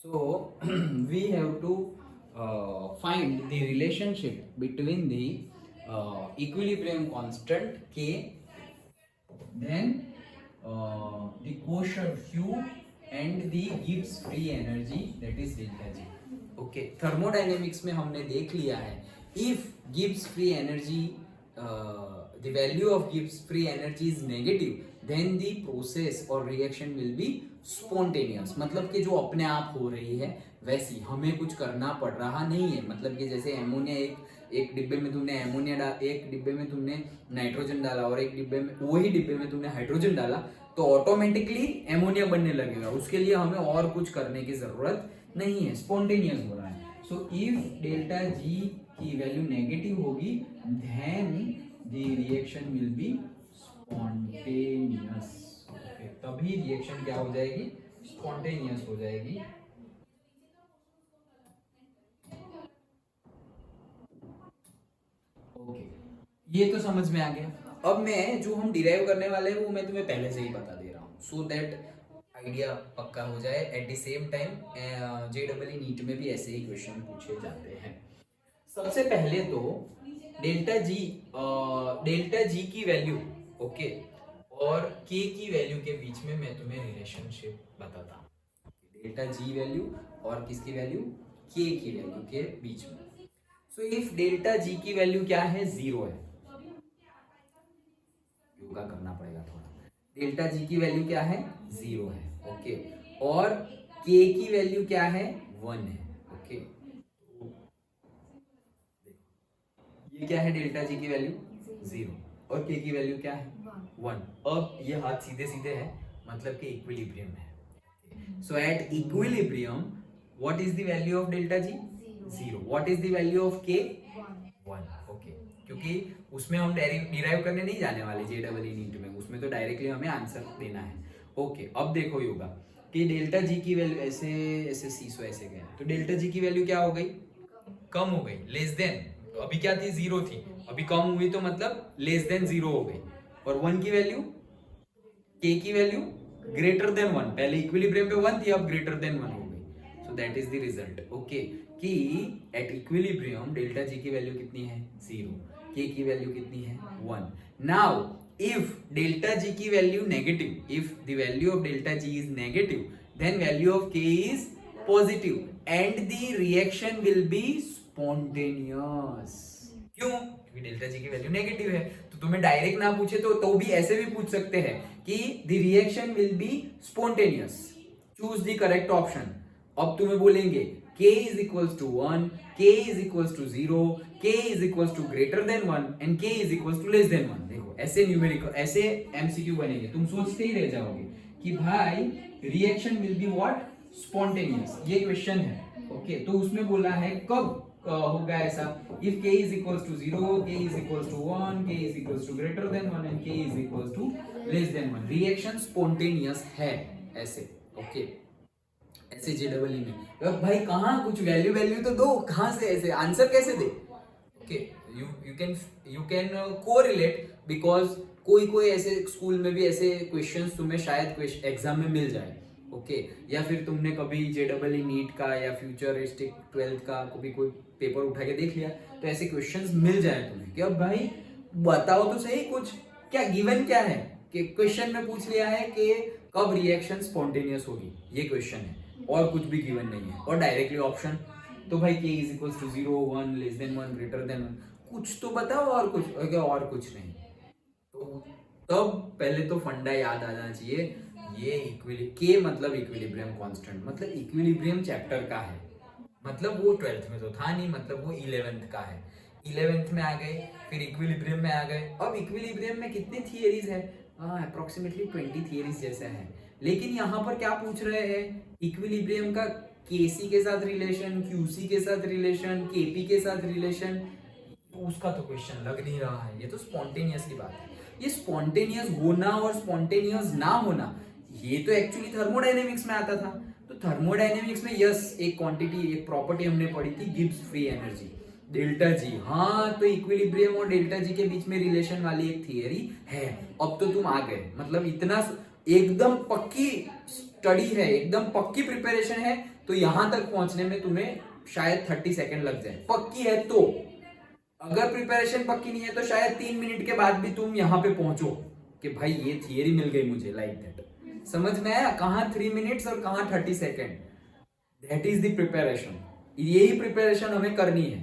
So we have to find the relationship between the equilibrium constant K, then the quotient Q and the Gibbs free energy, that is delta G. Okay, thermodynamics में हमने देख लिया है, if Gibbs free energy the value of Gibbs free energy is negative, then the process or reaction will be spontaneous. मतलब कि जो अपने आप हो रही है वैसी, हमें कुछ करना पड़ रहा नहीं है। मतलब कि जैसे एमोनिया, एक डिब्बे में तुमने एमोनिया डाला, एक डिब्बे में तुमने नाइट्रोजन डाला और एक डिब्बे में, वही डिब्बे में तुमने हाइड्रोजन डाला, तो ऑटोमेटिकली एमोनिया बनने लगेगा। उसके लिए हमें और कुछ करने की जरूरत नहीं है, स्पॉन्टेनियस हो रहा है। सो इफ डेल्टा जी की वैल्यू नेगेटिव होगी, then the reaction will be spontaneous. तभी रिएक्शन क्या हो जाएगी, स्पॉन्टेनियस हो जाएगी। ओके, ये तो समझ में आ गया। अब मैं जो हम डिराइव करने वाले हैं वो मैं तुम्हें पहले से ही बता दे रहा हूँ, सो दैट आइडिया पक्का हो जाए। At the same time JEE NEET में भी ऐसे ही क्वेश्चन पूछे जाते हैं। सबसे पहले तो डेल्टा जी की वैल्यू, ओके, और के की वैल्यू के बीच में मैं तुम्हें रिलेशनशिप बताता हूँ। डेल्टा जी वैल्यू और किसकी वैल्यू, के की वैल्यू के बीच में। सो इफ डेल्टा जी की वैल्यू क्या है, 0 है, योगा करना पड़ेगा थोड़ा। डेल्टा जी की वैल्यू क्या है, 0 है, ओके, और के की वैल्यू क्या है, 1 है, ओके। ये क्या है, डेल्टा जी की वैल्यू 0 और के की वैल्यू क्या है, 1। अब ये हाथ सीधे सीधे है, मतलब कि इक्विलिब्रियम है। So at equilibrium what is the value of delta G, 0। What is the value of K, 1, okay. क्योंकि उसमें हम डिराइव करने नहीं जाने वाले जेईई नीट में, उसमें तो डायरेक्टली हमें आंसर देना है। ओके, अब देखो योगा कि डेल्टा जी की वैल्यू ऐसे ऐसे सीसो ऐसे गया, तो डेल्टा जी की वैल्यू क्या हो गई, कम हो गई, लेस देन। तो अभी क्या थी, 0 थी, अभी कम हुई तो मतलब लेस देन 0 हो गई। और 1 की वैल्यू, के की वैल्यू ग्रेटर देन 1, पहले इक्विलिब्रियम पे 1 थी, अब ग्रेटर देन 1 हो गई। सो that is the result, okay, कि एट इक्विलिब्रियम डेल्टा जी की वैल्यू कितनी है, 0, के की वैल्यू कितनी है, 1। नाउ इफ डेल्टा जी की value negative, if the value of delta G is negative, then value of K is positive and the reaction will be spontaneous. क्यों, क्योंकि डेल्टा जी की वैल्यू नेगेटिव है। तो तुम्हें direct ना पूछे तो भी ऐसे भी पूछ सकते हैं कि the reaction will be spontaneous, choose the correct option. अब तुम्हें बोलेंगे k is equals to 1, k is equals to 0, k is equals to greater than 1 and k is equals to less than 1। देखो ऐसे न्यूमेरिकल, ऐसे MCQ बनेंगे, तुम सोचते ही रह जाओगे कि भाई reaction will be what, spontaneous, ये क्वेश्चन है। ओके, तो उसमें बोला है कब होगा ऐसा, if k is equals to 0, k is equals to 1, k is equals to greater than 1 and k is equals to less than 1, reaction spontaneous है ऐसे। ओके, ऐसे जेडबल में अब भाई कहाँ कुछ वैल्यू तो दो, कहाँ से ऐसे आंसर कैसे दे। Okay, you can correlate, because कोई ऐसे स्कूल में भी ऐसे क्वेश्चंस तुम्हें शायद एग्जाम में मिल जाए। ओके, या फिर तुमने कभी जेडबल नीट का या फ्यूचरिस्टिक 12th का कभी कोई पेपर उठा के देख लिया, तो ऐसे क्वेश्चंस मिल जाए तुम्हें कि अब भाई बताओ तो सही कुछ, क्या गिवन क्या है कि क्वेश्चन में पूछ लिया है कि कब रिएक्शन स्पॉन्टेनियस होगी, ये क्वेश्चन है और कुछ भी गिवन नहीं है, और डायरेक्टली ऑप्शन तो भाई k is equals to 0, 1, less than 1, greater than 1, कुछ तो बताओ और कुछ नहीं। तो तब पहले तो फंडा याद आ जाना चाहिए, ये के मतलब इक्विलिब्रियम कांस्टेंट, मतलब इक्विलिब्रियम चैप्टर का है, मतलब वो 12th में तो था नहीं, मतलब वो 11th का है। 11th में आ गए, फिर इक्विलिब्रियम में आ गए। अब इक्विलिब्रियम में कितनी थियरीज है, अप्रोक्सीमेटली 20 थियरीज जैसा है, लेकिन यहाँ पर क्या पूछ रहे हैं, इक्विलिब्रियम का केसी के साथ रिलेशन, क्यूसी के साथ रिलेशन, केपी के साथ रिलेशन, उसका तो क्वेश्चन लग नहीं रहा है। ये तो स्पॉन्टेनियस की बात है। ये स्पॉन्टेनियस होना और स्पॉन्टेनियस ना होना, ये तो एक्चुअली थर्मोडायनेमिक्स में आता था। तो थर्मोडायनेमिक्स में यस, एक क्वांटिटी, एक प्रॉपर्टी हमने पढ़ी थी, Gibbs free energy, delta G. हाँ, तो इक्विलिब्रियम और डेल्टा जी के बीच में रिलेशन वाली एक थियरी है। अब तो तुम आ गए, मतलब इतना एकदम पक्की स्टडी है, एकदम पक्की प्रिपरेशन है, तो यहां तक पहुंचने में तुम्हें शायद 30 सेकंड लग जाए, पक्की है तो। अगर प्रिपरेशन पक्की नहीं है तो शायद 3 मिनट के बाद भी तुम यहां पे पहुंचो कि भाई ये थियरी मिल गई मुझे, लाइक दैट। समझ में आया, कहां 3 मिनट्स और कहां 30 second, that is the preparation. यही प्रिपरेशन हमें करनी है।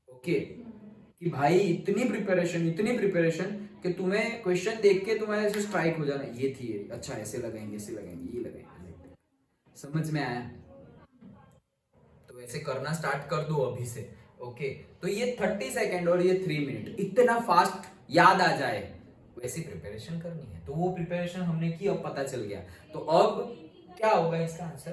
ओके, कि भाई इतनी प्रिपरेशन कि तुम्हें क्वेश्चन देख के तुम्हारे ऐसे स्ट्राइक हो जाना, ये थियरी, अच्छा ऐसे लगाएंगे, ये लगाएंगे। समझ में आया? तो ऐसे करना स्टार्ट कर दो अभी से। ओके, तो ये 30 सेकंड और ये 3 मिनट इतना फास्ट याद आ जाए, वैसी प्रिपरेशन करनी है। तो वो प्रिपरेशन हमने की, अब पता चल गया। तो अब क्या होगा इसका आंसर?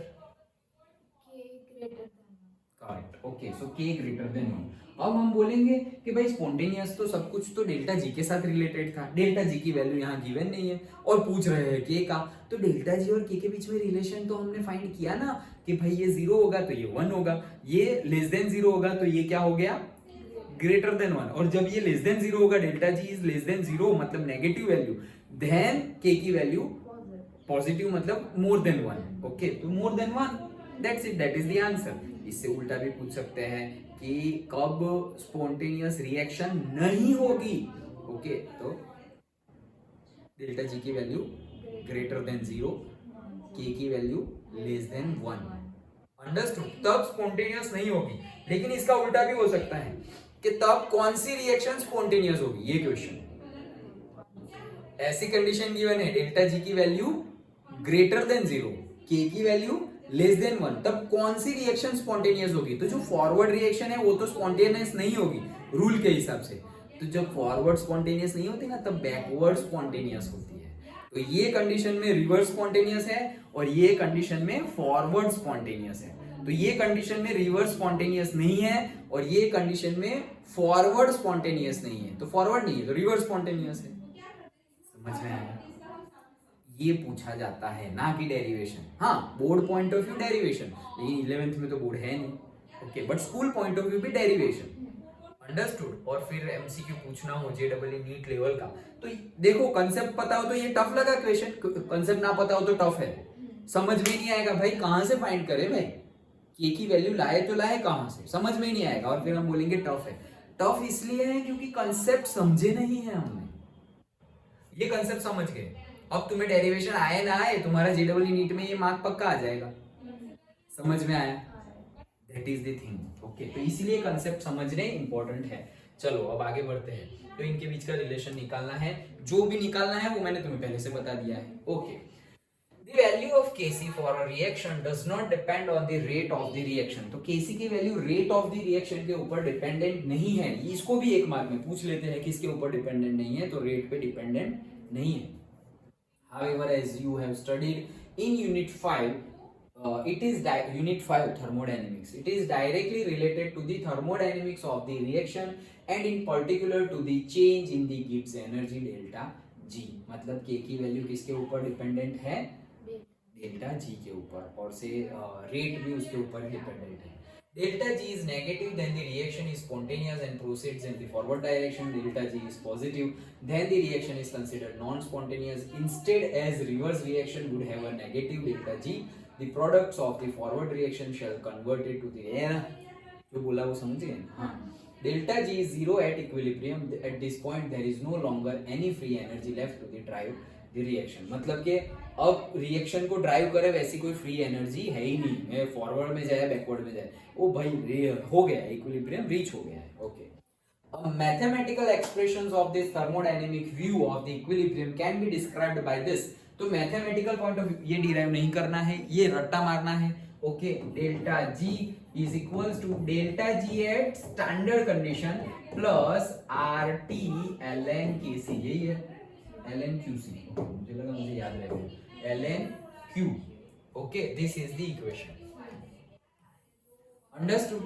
करेक्ट। ओके, सो k ग्रेटर देन 1। अब हम बोलेंगे कि भाई स्पॉन्टेनियस तो सब कुछ तो डेल्टा जी के साथ रिलेटेड था, डेल्टा जी की वैल्यू यहाँ गिवन नहीं है और पूछ रहे हैं k का, तो डेल्टा जी और k के बीच में रिलेशन तो हमने फाइंड किया ना कि भाई ये 0 होगा तो ये 1 होगा, ये लेस देन 0 होगा तो ये क्या हो गया, ग्रेटर देन 1। और जब ये लेस देन 0 होगा, delta G is less then 0 मतलब नेगेटिव वैल्यू, देन k की वैल्यू पॉजिटिव मतलब मोर देन 1। ओके, तो more than 1, that's it, that is the answer. इससे उल्टा भी पूछ सकते हैं कि कब स्पॉन्टेनियस रिएक्शन नहीं होगी। ओके, तो डेल्टा जी की वैल्यू ग्रेटर देन 0, k की वैल्यू लेस देन 1। अंडरस्टूड? तब स्पॉन्टेनियस नहीं होगी। लेकिन इसका उल्टा भी हो सकता है कि तब कौन सी रिएक्शन स्पॉन्टेनियस होगी, ये क्वेश्चन। ऐसी कंडीशन गिवन है, डेल्टा जी की वैल्यू ग्रेटर देन 0, k की वैल्यू लेस देन 1, तब कौन सी रिएक्शन स्पॉन्टेनियस होगी? तो जो फॉरवर्ड रिएक्शन है वो तो स्पॉन्टेनियस नहीं होगी रूल के हिसाब से। तो जब फॉरवर्ड स्पॉन्टेनियस नहीं होती ना, तब बैकवर्ड स्पॉन्टेनियस होती है। तो ये कंडीशन में रिवर्स स्पॉन्टेनियस है और ये कंडीशन में फॉरवर्ड स्पॉन्टेनियस है। तो ये कंडीशन में रिवर्स स्पॉन्टेनियस नहीं है और ये कंडीशन में फॉरवर्ड स्पॉन्टेनियस नहीं है। तो फॉरवर्ड नहीं है तो रिवर्स स्पॉन्टेनियस है। समझ में आया? ये पूछा जाता है, ना कि डेरिवेशन। हाँ, board point of view derivation, लेकिन 11th में तो बोर्ड है नहीं। Okay, but school point of view भी डेरिवेशन। अंडरस्टूड? और फिर एमसीक्यू पूछना हो जेडबल नीट लेवल का, तो देखो कंसेप्ट पता हो तो ये टफ लगा क्वेश्चन, कंसेप्ट ना पता हो तो टफ है, समझ में नहीं आएगा। भाई कहां से फाइंड करे भाई, के की वैल्यू लाए तो लाए कहां से, समझ में नहीं आएगा। और फिर हम बोलेंगे टफ है। टफ इसलिए है क्योंकि कंसेप्ट समझे नहीं है हमने। ये कंसेप्ट समझ गए, अब तुम्हें डेरिवेशन आए ना आए, तुम्हारा जेडबल नीट में ये मार्क पक्का आ जाएगा। समझ में आया? That is the thing. Okay, तो इसीलिए कंसेप्ट समझने इंपॉर्टेंट है। चलो अब आगे बढ़ते हैं। तो इनके बीच का रिलेशन निकालना है, जो भी निकालना है वो मैंने तुम्हें पहले से बता दिया है। Okay, the value of Kc for a reaction does not depend on the rate of the reaction. तो Kc की value rate of the reaction के ऊपर डिपेंडेंट नहीं है। इसको भी एक मार्क में पूछ लेते हैं, किसके ऊपर डिपेंडेंट नहीं है, तो रेट पे डिपेंडेंट नहीं है। However, as you have studied in Unit 5, it is unit 5 thermodynamics. It is directly related to the thermodynamics of the reaction and in particular to the change in the Gibbs energy delta G. मतलब K की value किसके ऊपर dependent है? Delta G के ऊपर, और से rate भी उसके ऊपर डिपेंडेंट है. Delta G is negative, then the reaction is spontaneous and proceeds in the forward direction. Delta G is positive, then the reaction is considered non-spontaneous. Instead, as reverse reaction would have a negative delta G, the products of the forward reaction shall convert it to the जो बोला वो समझिए. हाँ, delta G is zero at equilibrium. At this point, there is no longer any free energy left to the drive the reaction. मतलब कि अब reaction को drive करे वैसी कोई फ्री एनर्जी है ही नहीं, फॉरवर्ड में जाए बैकवर्ड में जाए, वो भाई हो गया, इक्विलिब्रियम रीच हो गया है. Okay, mathematical expressions of this thermodynamic view of the equilibrium can be described by this. तो मैथमेटिकल पॉइंट ऑफ व्यू ये डिराइव नहीं करना है, ये रट्टा मारना है. Okay, delta G is equals to delta G at standard condition plus R T L N K C. यही है ln qc. मुझे लगा मुझे याद रहेगा ln q. Okay, this is the equation. Understood?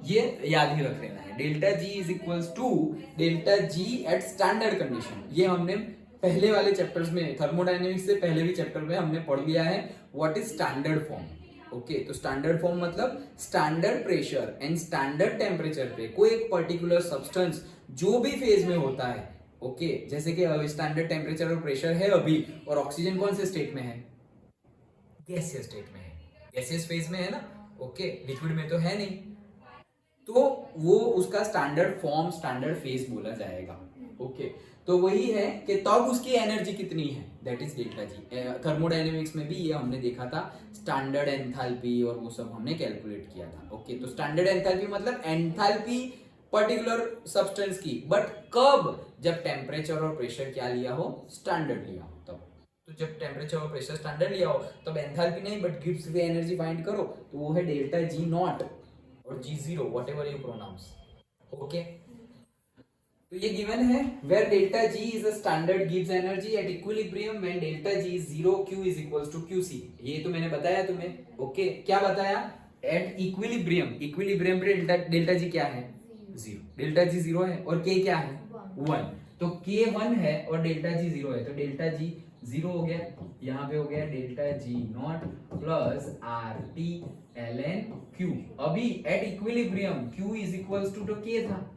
ये याद ही रख लेना है. Delta G is equals to delta G at standard condition. ये हमने पहले वाले चैप्टर्स में, थर्मोडायनेमिक्स से पहले भी चैप्टर में हमने पढ़ लिया है what is standard form. Okay, तो स्टैंडर्ड फॉर्म मतलब standard pressure and standard temperature पे कोई एक पर्टिकुलर सब्सटेंस जो भी फेज में होता है. ओके, जैसे कि स्टैंडर्ड टेम्परेचर और प्रेशर है अभी, और ऑक्सीजन कौन से स्टेट में है? गैसियस स्टेट में है, गैसियस फेज में है ना. ओके, लिक्विड में तो है नहीं, तो वो उसका स्टैंडर्ड फॉर्म, स्टैंडर्ड फेज बोला जाएगा. ओके, तो वही है कि तब उसकी एनर्जी कितनी है, that is delta G. Thermodynamics में भी ये हमने देखा था, स्टैंडर्ड एंथैल्पी और वो सब हमने कैलकुलेट किया था. ओके, तो स्टैंडर्ड एंथैल्पी मतलब एंथैल्पी पर्टिकुलर सब्सटेंस की, बट कब? जब टेम्परेचर और प्रेशर क्या लिया हो? स्टैंडर्ड लिया हो तब. तो जब टेम्परेचर और प्रेशर स्टैंडर्ड लिया हो तब एंथैल्पी नहीं but Gibbs free energy find करो, तो वो है डेल्टा जी नॉट और G zero, whatever you pronounce. Okay, तो ये गिवन है where delta G is a standard गिव्स energy at equilibrium when delta G is zero, Q is equals to QC. ये तो मैंने बताया तुम्हें. ओके, क्या बताया? एट इक्विलिब्रियम, इक्विलिब्रियम पे डेल्टा जी क्या है? जीरो. डेल्टा जी जीरो है और के क्या है? 1. तो के 1 है और डेल्टा जी जीरो है, तो डेल्टा जी जीरो हो गया. यहाँ पे हो गया delta G naught plus R T L N Q. अभी at equilibrium Q is equals to K था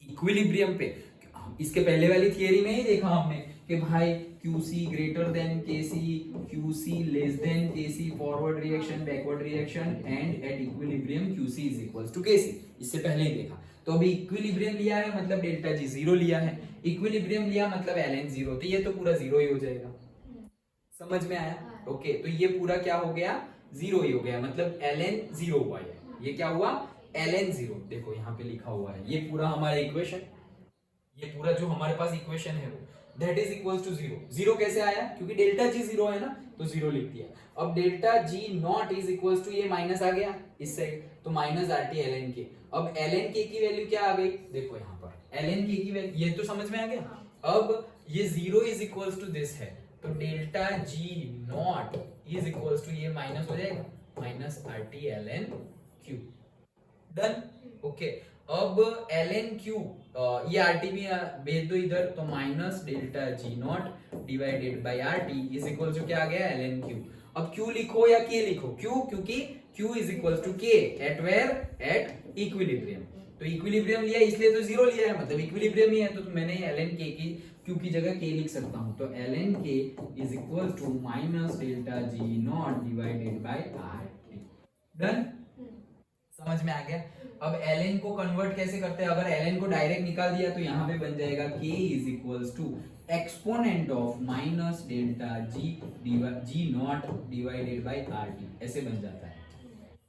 इक्विलिब्रियम पे. इसके पहले वाली थियरी में ही देखा हमने कि भाई QC greater than KC, QC less than KC, forward reaction, backward reaction, and at equilibrium QC is equals to KC. इससे पहले ही देखा. तो अभी इक्विलिब्रियम लिया है मतलब डेल्टा जी जीरो लिया है, इक्विलिब्रियम लिया मतलब ln जीरो, तो ये तो पूरा जीरो ही हो जाएगा. समझ में आया? ओके, तो ये पूरा क्या हो गया? जीरो ही हो गया, मतलब ln जीरो हुआ. ये क्या हुआ? ln zero. देखो यहाँ पे लिखा हुआ है, ये पूरा हमारा इक्वेशन, ये पूरा जो हमारे पास इक्वेशन है वो that is equals to zero. Zero कैसे आया? क्योंकि डेल्टा जी जीरो है ना, तो जीरो लिख दिया. अब delta G naught is equals to, ये माइनस आ गया इस साइड, तो minus R T L N K. अब एल एन के की वैल्यू क्या आ गई? देखो यहाँ पर एल एन के की वैल्यू, ये तो समझ में आ गया. अब ये zero is equals to this है, तो delta G naught is equals to, ये माइनस हो जाएगा, minus R T L N Q. Done. Okay, अब ln q, ये RT भी भेज दो इधर, तो minus delta G naught divided by RT is equal to क्या आ गया? ln q. अब q लिखो या k लिखो? q, क्योंकि q is equal to k at where? At equilibrium. तो इक्विलिब्रियम लिया इसलिए तो जीरो लिया है, मतलब इक्विलिब्रियम ही है, तो मैंने ln k की q की जगह k लिख सकता हूं. तो ln k is equal to minus delta G naught divided by RT. Done. समझ में आ गया? अब ln को कन्वर्ट कैसे करते हैं? अगर ln को डायरेक्ट निकाल दिया तो यहाँ पे बन जाएगा k is equals to exponent of minus delta G naught divided by RT. ऐसे बन जाता है,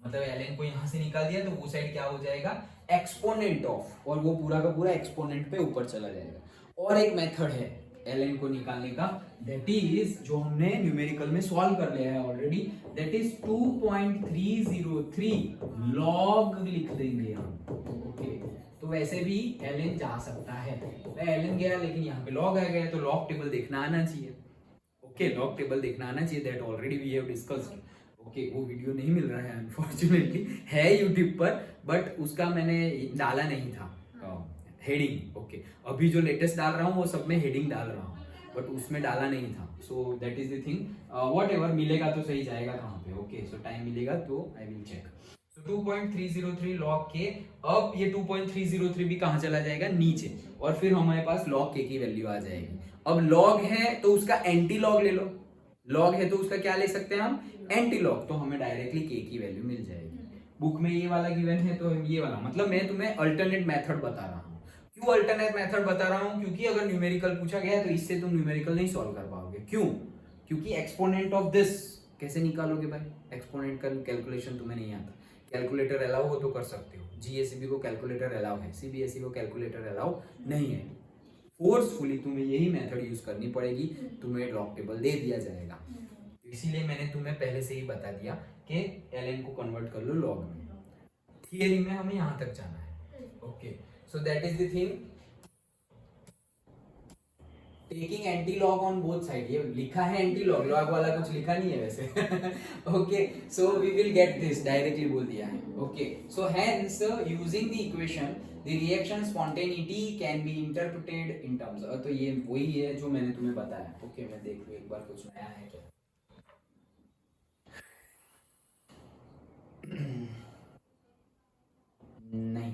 मतलब ln को यहाँ से निकाल दिया तो वो साइड क्या हो जाएगा? एक्सपोनेंट ऑफ, और वो पूरा का पूरा एक्सपोनेंट पे ऊपर चला जाएगा. और एक मेथड है ln को निकालने का, दैट इज जो हमने न्यूमेरिकल में सॉल्व कर लिया है ऑलरेडी, दैट इज 2.303 लॉग लिख देंगे हम. ओके, तो वैसे भी ln जा सकता है, ln गया लेकिन यहाँ पे लॉग आ गया, तो लॉग टेबल देखना आना चाहिए. ओके, लॉग टेबल देखना आना चाहिए, that already we have discussed. Okay वो वीडियो नहीं मिल रहा है अनफॉर्चुनेटली, है यूट्यूब पर, बट उसका मैंने डाला नहीं था हेडिंग। ओके अभी जो लेटेस्ट डाल रहा हूँ वो सब में हेडिंग डाल रहा हूँ, बट उसमें डाला नहीं था। सो that is the thing, what ever मिलेगा तो सही जाएगा कहाँ पे। ओके सो टाइम मिलेगा तो I will check. So 2.303 log K, अब ये 2.303 भी कहाँ चला जाएगा, नीचे, और फिर हमारे पास लॉग के की वैल्यू आ जाएगी। अब लॉग है तो उसका एंटी लॉग ले लो, लॉग है तो उसका क्या ले सकते हैं हम, एंटी लॉग, तो हमें डायरेक्टली के की वैल्यू मिल जाएगी। बुक में ये वाला गिवन है तो ये वाला, मतलब मैं तुम्हें अल्टरनेट मेथड बता रहा हूँ। क्यों अल्टरनेट मेथड बता रहा हूँ, क्योंकि अगर न्यूमेरिकल पूछा गया तो इससे तुम न्यूमेरिकल नहीं सॉल्व कर पाओगे। क्यों, क्योंकि एक्सपोनेंट ऑफ दिस कैसे निकालोगे भाई, एक्सपोनेंट का कैलकुलेशन तुम्हें नहीं आता। कैलकुलेटर अलाउ हो तो कर सकते हो, जीएससीबी को कैलकुलेटर अलाउ है, सीबीएसई को कैलकुलेटर अलाउ नहीं है। फोर्सफुली तुम्हें यही मेथड यूज करनी पड़ेगी, तुम्हें लॉग टेबल दे दिया जाएगा। तो इसीलिए मैंने तुम्हें पहले से ही बता दिया कि एलएन को कन्वर्ट कर लो लॉग में। थियरी में हमें यहाँ तक जाना है। Okay so that is the thing, taking anti log on both side. ये लिखा है एंटी लॉग, लॉग वाला कुछ लिखा नहीं है वैसे। Okay so we will get this, directly बोल दिया है। Okay so hence using the equation the reaction spontaneity can be interpreted in terms, तो ये वही है जो मैंने तुम्हें बताया। ओके मैं देख लूं एक बार कुछ नया है क्या। नहीं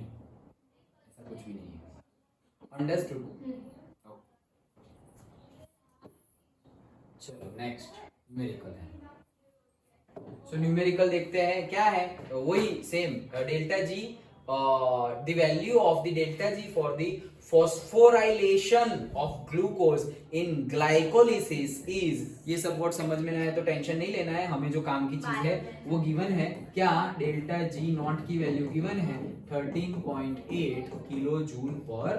ऐसा कुछ भी नहीं है। अंडरस्टूड। चलो नेक्स्ट न्यूमेरिकल है। सो न्यूमेरिकल देखते हैं क्या है, वही same delta G, the value of the delta G for the phosphorylation of glucose in glycolysis is, ये सब वर्ड समझ में ना आए तो टेंशन नहीं लेना है, हमें जो काम की चीज है वो गिवन है। क्या, डेल्टा जी नॉट की वैल्यू गिवन है 13.8 kilo joule per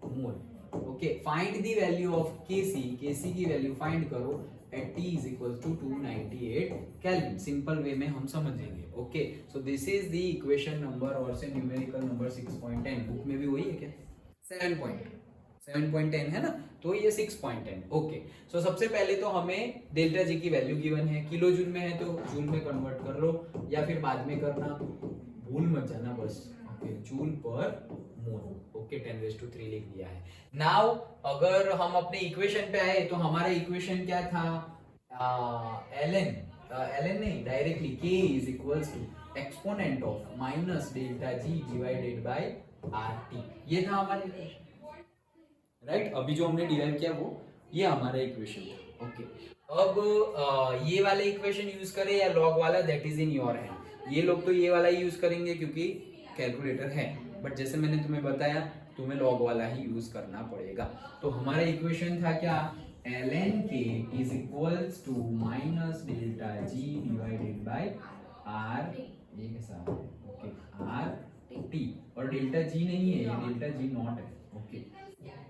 mole. Okay find the value of KC, KC की वैल्यू फाइंड करो at T is equals to 298 Kelvin। Simple way में हम समझेंगे। Okay so this is the equation number और से numerical number 6.10। Book में भी वही है क्या, 7.10 है ना, तो ये 6.10। ओके सो सबसे पहले तो हमें डेल्टा जी की वैल्यू गिवन है, किलो जूल में है तो जूल में कन्वर्ट कर लो, या फिर बाद में करना, भूल मत जाना बस। Okay joule per mole. Okay 10⁻³ लिख दिया है। नाउ अगर हम अपने इक्वेशन पे आए तो हमारा इक्वेशन क्या था, ln नहीं, directly k is equals to exponent of minus delta G divided by RT, ये था हमारा इक्वेशन, राइट। अभी जो हमने डिराइव किया वो ये हमारा इक्वेशन था। ओके अब ये वाले इक्वेशन यूज करें या लॉग वाला, that is in your hand. ये लोग तो ये वाला ही यूज करेंगे क्योंकि कैलकुलेटर है, बट जैसे मैंने तुम्हें बताया तुम्हें लॉग वाला ही यूज करना पड़ेगा। तो हमारा इक्वेशन था क्या, ln k is equals to minus delta G divided by r, ये कैसा है, ओके RT, और डेल्टा जी नहीं है, ये डेल्टा जी नॉट है। ओके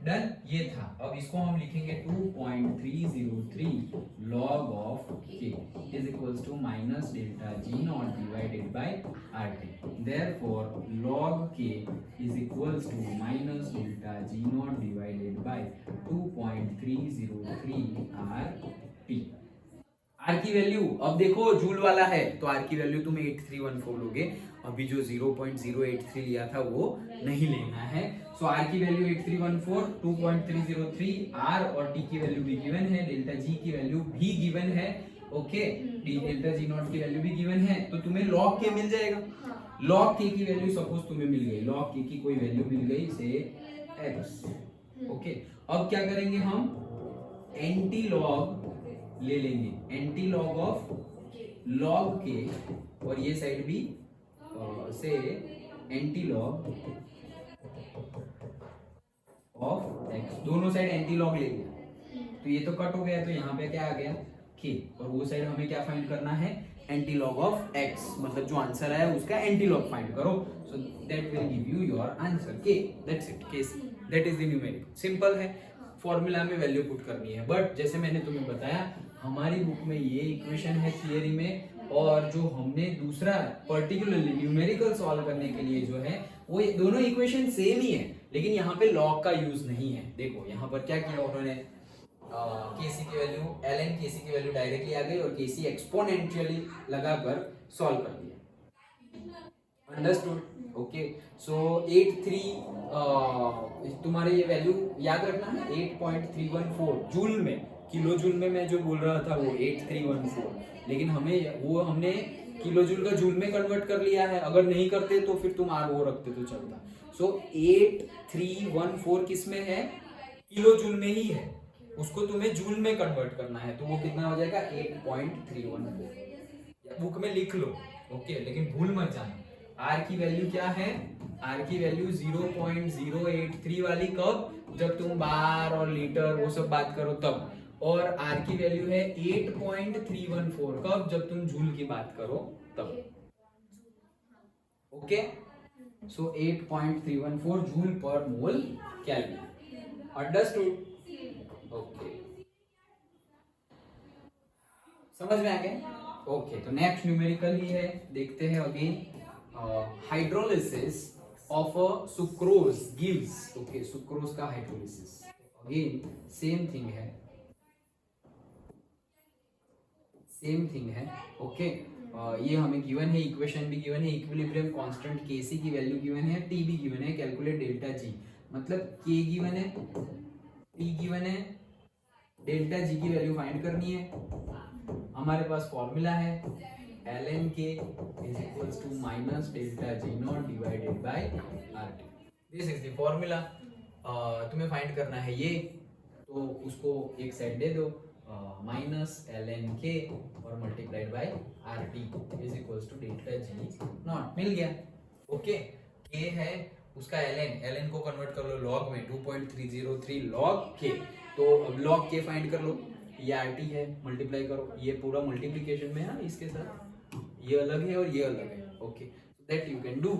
डन, ये था। अब इसको हम लिखेंगे 2.303 log of k is equals to minus delta g naught divided by RT. Therefore, log k is equals to minus delta g naught divided by 2.303 RT. R की value अब देखो जूल वाला है तो R की वैल्यू तुम 8314 लोगे, अभी जो 0.083 लिया था वो नहीं लेना है। सो R की वैल्यू 8314, 2.303 R और T की वैल्यू भी गिवन है, डेल्टा G की वैल्यू भी गिवन है। ओके डेल्टा G नॉट की वैल्यू भी गिवन है, तो तुम्हें log k मिल जाएगा। log k की वैल्यू सपोज तुम्हें मिल गई, log k की कोई वैल्यू मिल गई से x। ओके अब क्या करेंगे हम, एंटी लॉग ले लेंगे, एंटी लॉग ऑफ लॉग के, और ये साइड भी से एंटी लॉग ऑफ एक्स, दोनों साइड एंटी लॉग ले लिया तो ये तो कट हो गया, तो यहाँ पे क्या आ गया के, और वो साइड हमें क्या फाइंड करना है, एंटी लॉग ऑफ एक्स, मतलब जो आंसर है उसका एंटी लॉग फाइंड करो। So that will give you your answer K, that's it, case that is the numerical. Simple है, फॉर्मूला में वैल्यू पुट करनी है, बट जैसे मैंने तुम्हें बताया हमारी बुक में ये इक्वेशन है थियरी में, और जो हमने दूसरा पर्टिकुलरली न्यूमेरिकल सॉल्व करने के लिए जो है वो दोनों इक्वेशन सेम ही है, लेकिन यहाँ पे लॉग का यूज नहीं है। देखो यहाँ पर क्या किया उन्होंने, केसी की वैल्यू ln केसी की वैल्यू डायरेक्टली आ गई और केसी एक्सपोनेंशियली लगाकर सॉल्व कर दिया। अंडरस्टूड? ओके, सो 83 तुम्हारे ये वैल्यू याद रखना है 8.314 जूल में, किलो जूल में मैं जो बोल रहा था वो 8314, लेकिन हमने किलो जूल का जूल में कन्वर्ट कर लिया है। अगर नहीं करते तो फिर तुम आर वो रखते तो चलता। सो 8314 किस में है? किलो जूल में ही है, उसको तुम्हें जूल में कन्वर्ट करना है, तो वो कितना हो जाएगा 8.314। बुक में लिख लो, ओके, लेकिन भूल मत जाना। आर की वैल्यू क्या है? आर की वैल्यू 0.083 वाली कब? जब तुम बार और लीटर वो सब बात करो तब। और आर की वैल्यू है 8.314 कब? जब तुम जूल की बात करो तब। ओके, सो 8.314 joule per mole kelvin. Understood? Okay, समझ में आ गया? ओके, तो नेक्स्ट न्यूमेरिकल ही है, देखते हैं again. Hydrolysis of a sucrose gives, okay, sucrose का हाइड्रोलिसिस अगेन सेम थिंग है, ओके। ये हमें गिवन है, इक्वेशन भी गिवन है, इक्विलिब्रियम कांस्टेंट केसी की वैल्यू गिवन है, टी भी गिवन है, कैलकुलेट डेल्टा जी, मतलब के गिवन है, टी गिवन है, डेल्टा जी की वैल्यू फाइंड करनी है। हमारे पास फॉर्मूला है ln k is equals to minus delta g naught divided by rt। This is the formula. तुम्हें फाइंड करना है ये, तो उसको एक साइड दे दो, माइनस ln k और multiplied by rt is equals to delta G naught. मिल गया, ओके। k है उसका ln को कन्वर्ट कर लो लॉग में, 2.303 लॉग k, तो अब लॉग k फाइंड कर लो, ये rt है, मल्टीप्लाई करो, ये पूरा मल्टीप्लिकेशन में है इसके साथ, ये अलग है और ये अलग है, okay, that you can do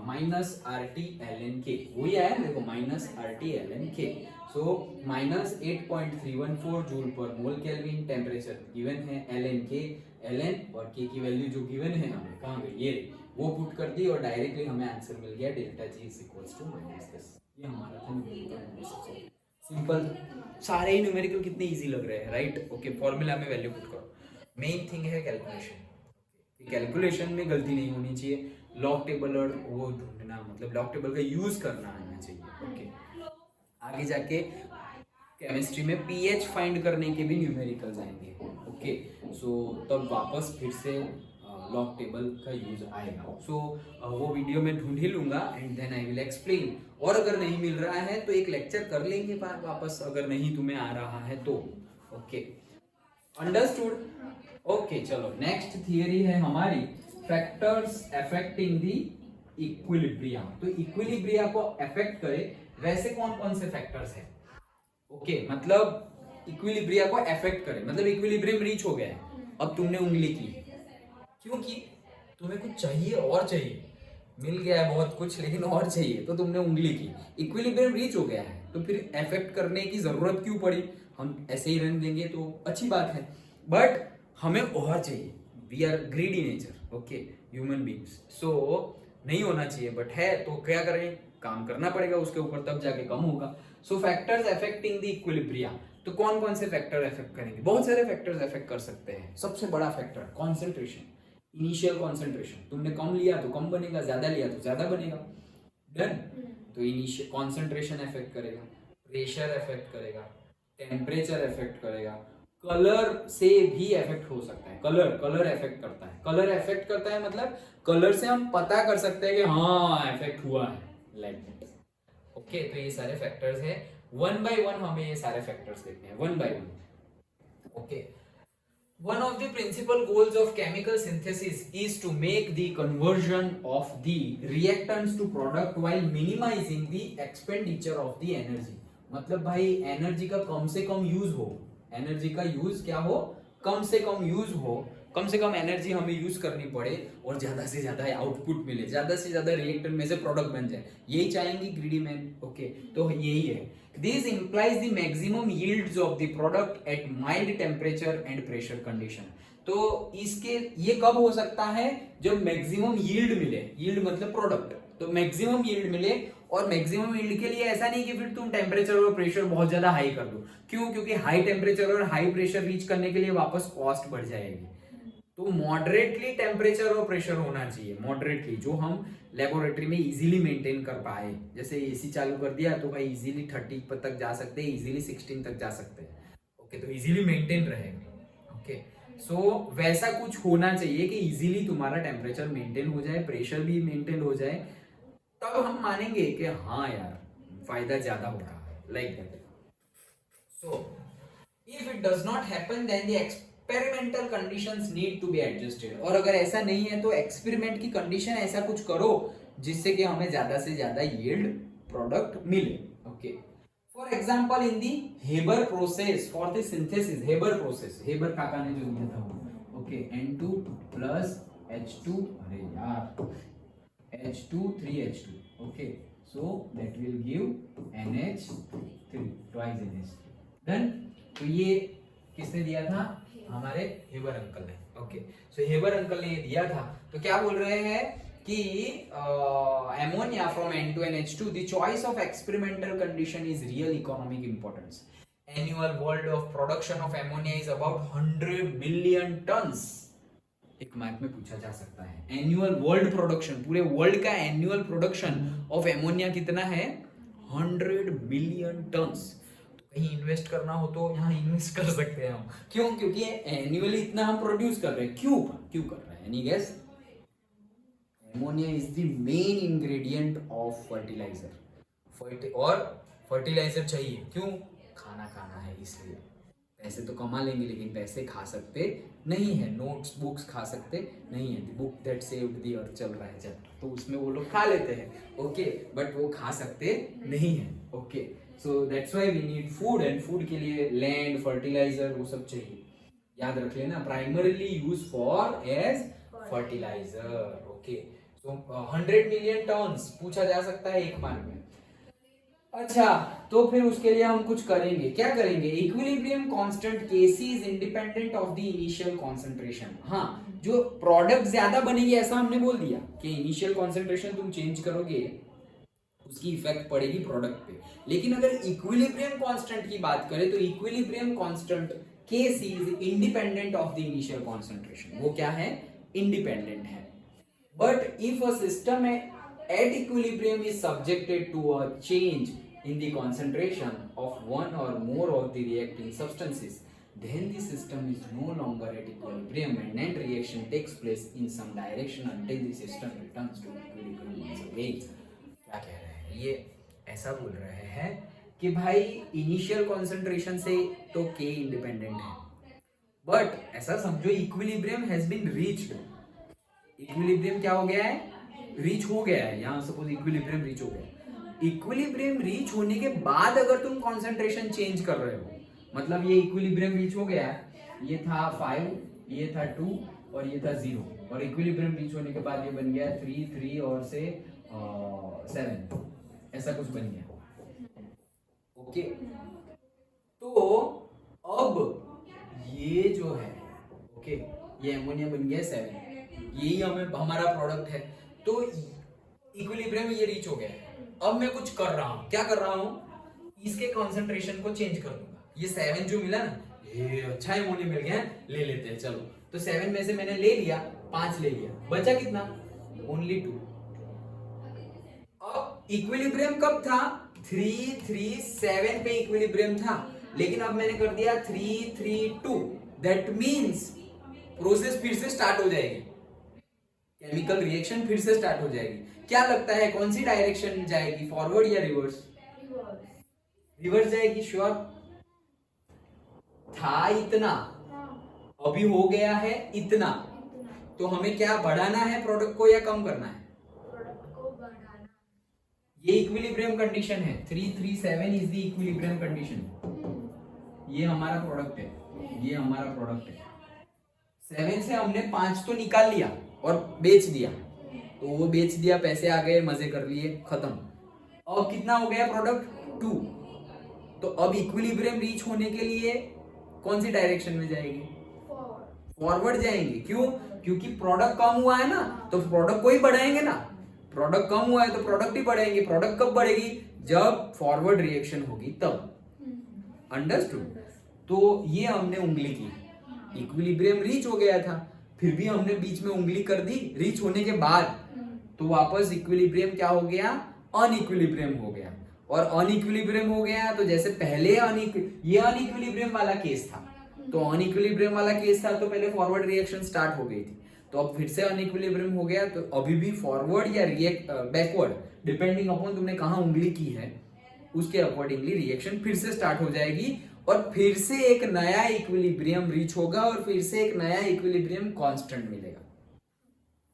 minus rt ln k, वही आया देखो, minus rt ln k। So minus 8.314 joule per mole kelvin, temperature given है, ln k ln और k की वैल्यू जो गिवन है हमें, कहाँ गई ये, वो पुट कर दी और डायरेक्टली हमें आंसर मिल गया delta G is equals to -10। ये हमारा था सिंपल। सारे ही न्यूमेरिकल कितने इजी लग रहे हैं, राइट? ओके, फॉर्मूला में वैल्यू पुट करो। मेन थिंग है कैलकुलेशन, कैलकुलेशन में गलती नहीं होनी चाहिए, लॉग टेबल और वो ढूंढना, मतलब लॉग टेबल का यूज करना आना चाहिए, ओके। आगे जाके केमिस्ट्री में पीएच फाइंड करने के भी न्यूमेरिकल्स आएंगे, ओके, सो तब वापस फिर से लॉग टेबल का यूज आएगा। सो वो वीडियो में ढूंढ ही लूंगा and then I will explain. और अगर नहीं मिल रहा है तो एक लेक्चर कर लेंगे वापस, अगर नहीं तुम्हें आ रहा है तो, ओके, अंडरस्टूड? ओके, चलो नेक्स्ट थियरी है हमारी फैक्टर्स अफेक्टिंग द इक्विलिब्रियम। तो इक्विलिब्रिया को अफेक्ट करे वैसे कौन कौन से फैक्टर्स हैं, ओके, मतलब इक्विलिब्रिया को अफेक्ट करे, मतलब इक्विलिब्रियम रीच हो गया है, अब तुमने उंगली की, क्योंकि तुम्हें कुछ चाहिए और चाहिए, मिल गया है बहुत कुछ लेकिन और चाहिए, तो तुमने उंगली की, इक्विलिब्रियम रीच हो गया है, तो फिर अफेक्ट करने की जरूरत क्यों पड़ी? हम ऐसे ही रहने देंगे तो अच्छी बात है, बट हमें और चाहिए, we are greedy nature, okay, human beings, so नहीं होना चाहिए, बट है तो क्या करें, काम करना पड़ेगा उसके ऊपर, तब जाके कम होगा। सो फैक्टर्स अफेक्टिंग द इक्विलिब्रिया, तो कौन कौन से फैक्टर अफेक्ट करेंगे? बहुत सारे फैक्टर्स अफेक्ट कर सकते हैं। सबसे बड़ा फैक्टर कॉन्सेंट्रेशन, इनिशियल कॉन्सेंट्रेशन, तुमने कम लिया तो कम बनेगा, ज्यादा लिया तो ज्यादा बनेगा, डन। तो इनिशियल कॉन्सेंट्रेशन अफेक्ट करेगा, प्रेशर अफेक्ट करेगा, टेम्परेचर अफेक्ट करेगा, कलर से भी अफेक्ट हो सकता है, कलर अफेक्ट करता है, कलर अफेक्ट करता है मतलब कलर से हम पता कर सकते हैं कि हाँ अफेक्ट हुआ है, लाइक दैट, ओके। तो ये सारे फैक्टर्स है, वन बाय वन हमें ये सारे फैक्टर्स देखने हैं, one by one, okay. One of the principal goals of chemical synthesis is to make the conversion of the reactants to product while minimizing the expenditure of the energy। मतलब भाई energy का कम से कम use हो, energy का use क्या हो, कम से कम use हो, कम से कम एनर्जी हमें यूज करनी पड़े और ज्यादा से ज्यादा आउटपुट मिले, ज्यादा से ज्यादा रिएक्टेंट में से प्रोडक्ट बन जाए, यही चाहेंगे ग्रीडी मैन, ओके। तो यही है, this implies the maximum yields of the product at mild temperature and pressure condition। तो इसके ये कब हो सकता है, जब मैक्सिमम यील्ड मिले, यील्ड मतलब प्रोडक्ट, तो मैक्सिमम यील्ड मिले और मैक्सिमम यील्ड के लिए ऐसा नहीं कि फिर तुम टेम्परेचर और प्रेशर बहुत ज्यादा हाई कर दो। क्यों? क्योंकि हाई टेम्परेचर और हाई प्रेशर रीच करने के लिए वापस कॉस्ट बढ़ जाएगी। तो मॉडरेटली टेम्परेचर और प्रेशर होना चाहिए, मॉडरेटली, जो हम लेबोरेटरी में इजीली मेंटेन कर पाए। जैसे एसी चालू कर दिया तो भाई इजीली 30 तक जा सकते हैं, इजीली 16 तक जा सकते हैं। ओके, तो इजीली मेंटेन रहेगा। ओके, सो वैसा कुछ होना चाहिए कि इजीली तुम्हारा टेम्परेचर मेंटेन हो जाए, प्रेशर भी मेंटेन हो जाए, तब हम मानेंगे कि हाँ यार फायदा ज्यादा हो रहा है, like that. So if it does not happen then the experimental conditions need to be adjusted. और अगर ऐसा नहीं है तो एक्सपेरिमेंट की कंडीशन ऐसा कुछ करो जिससे कि हमें ज्यादा से ज्यादा यील्ड प्रोडक्ट मिले। Okay, for example in the Haber process for the synthesis, Haber process, Haber काका ने जो दिया था वो। ओके, N2 प्लस H2, अरे यार H2 3H2, okay, so that will give NH3, twice NH3, done। तो ये किसने दिया था? हमारे हेबर अंकल ने। ओके, सो हेबर अंकल ने ये दिया था, तो क्या बोल रहे हैं कि ammonia from N2 and H2, the choice of experimental condition is real economic importance. Annual world of production of ammonia is about 100 million tons। एक मार्क में पूछा जा सकता है, एनुअल वर्ल्ड प्रोडक्शन, पूरे वर्ल्ड का एनुअल प्रोडक्शन ऑफ एमोनिया कितना है? 100 मिलियन टन्स। तो कहीं इन्वेस्ट करना हो तो यहाँ इन्वेस्ट कर सकते हैं हम। क्यों? क्योंकि एनुअली इतना हम प्रोड्यूस कर रहे हैं। क्यों कर रहे हैं? Any guess? Ammonia is the main ingredient of fertiliser, और फर्टिलाइजर चाहिए क्यों? खाना है, इसलिए। पैसे तो कमा लेंगे लेकिन पैसे खा सकते नहीं है, नोट्स बुक्स खा सकते नहीं है। Book that saved the earth चल रहा है जब, तो उसमें वो लोग खा लेते हैं। ओके, बट वो खा सकते नहीं है। Okay, so that's why we need food, and food के लिए लैंड, फर्टिलाइजर, वो सब चाहिए। याद रख लेना, primarily use for as fertiliser. Okay, so 100 million tons पूछा जा सकता है एक मार्क में। अच्छा, तो फिर उसके लिए हम कुछ करेंगे। क्या करेंगे? Equilibrium constant Kc is independent of the initial concentration. हाँ, जो प्रोडक्ट ज्यादा बनेगी ऐसा हमने बोल दिया कि इनिशियल कंसंट्रेशन तुम चेंज करोगे उसकी इफेक्ट पड़ेगी प्रोडक्ट पे। लेकिन अगर इक्विलिब्रियम कांस्टेंट की बात करें तो equilibrium constant Kc is independent of the initial concentration. वो क्या है? इंडिपेंडेंट है। But if a system at equilibrium is subjected to a change in the concentration of one or more of the reacting substances, then the system is no longer at equilibrium and net reaction takes place in some direction until the system returns to equilibrium once again। क्या कह रहे हैं ये? ऐसा बोल रहे हैं कि भाई इनिशियल कॉन्सेंट्रेशन से तो K इंडिपेंडेंट है, बट ऐसा समझो equilibrium has been reached. Equilibrium क्या हो गया है? रीच हो गया है। यहाँ सपोज इक्विलिब्रियम रीच हो गया। इक्विलिब्रियम रीच होने के बाद अगर तुम कंसंट्रेशन चेंज कर रहे हो, मतलब ये इक्विलिब्रियम रीच हो गया, ये था 5, ये था 2 और ये था 0, और इक्विलिब्रियम रीच होने के बाद ये बन गया 3 और से 7, ऐसा कुछ बन गया। ओके, तो अब ये जो है, ओके, ये एमोनिया बन गया 7, यही हमें हमारा प्रोडक्ट है। तो इक्विलिब्रियम ये रीच हो गया है। अब मैं कुछ कर रहा हूं। क्या कर रहा हूं? इसके कंसंट्रेशन को चेंज कर दूंगा। ये 7 जो मिला ना, ये अच्छा एमोनिया मिल गया, ले लेते हैं चलो। तो 7 में से मैंने ले लिया, 5 ले लिया, बचा कितना? ओनली 2। अब इक्विलिब्रियम कब था? 3-3-7 पे इक्विलिब्रियम था, लेकिन अब मैंने कर दिया 3-3-2। दैट मीन्स प्रोसेस फिर से स्टार्ट हो जाएगी, केमिकल रिएक्शन फिर से स्टार्ट हो जाएगी। क्या लगता है कौन सी डायरेक्शन जाएगी, फॉरवर्ड या रिवर्स? रिवर्स जाएगी, श्योर। था इतना, अभी हो गया है इतना, तो हमें क्या बढ़ाना है प्रोडक्ट को या कम करना है? प्रोडक्ट को बढ़ाना। ये इक्विलिब्रियम कंडीशन है। 3-3-7 इज द इक्विलिब्रियम कंडीशन। ये हमारा प्रोडक्ट है, ये हमारा प्रोडक्ट है। 7 से हमने 5 तो निकाल लिया और बेच दिया, तो वो बेच दिया, पैसे आ गए, मजे कर लिए, खत्म। अब कितना हो गया प्रोडक्ट? 2। तो अब इक्विलिब्रियम रीच होने के लिए कौन सी डायरेक्शन में जाएगी? फॉरवर्ड जाएंगे। क्यों? क्योंकि प्रोडक्ट कम हुआ है ना, तो प्रोडक्ट को ही बढ़ाएंगे ना। प्रोडक्ट कम हुआ है तो प्रोडक्ट ही बढ़ेंगे। प्रोडक्ट कब बढ़ेगी? जब फॉरवर्ड रिएक्शन होगी तब। अंडरस्टूड? तो ये हमने उंगली की, इक्विलिब्रियम रीच हो गया था, फिर भी हमने बीच में उंगली कर दी रीच होने के बाद, तो वापस इक्विलिब्रियम क्या हो गया? अनइक्विलिब्रियम हो गया। और अनइक्विलिब्रियम हो गया तो जैसे पहले ये अनइक्विलिब्रियम वाला केस था, तो अनइक्विलिब्रियम वाला केस था तो पहले फॉरवर्ड रिएक्शन स्टार्ट हो गई थी, तो अब फिर से अनइक्विलिब्रियम हो गया, तो अभी भी फॉरवर्ड या बैकवर्ड डिपेंडिंग अपॉन तुमने कहाँ उंगली की है उसके अकॉर्डिंगली रिएक्शन फिर से स्टार्ट हो जाएगी और फिर से एक नया इक्विलिब्रियम रीच होगा और फिर से एक नया इक्विलिब्रियम कांस्टेंट मिलेगा।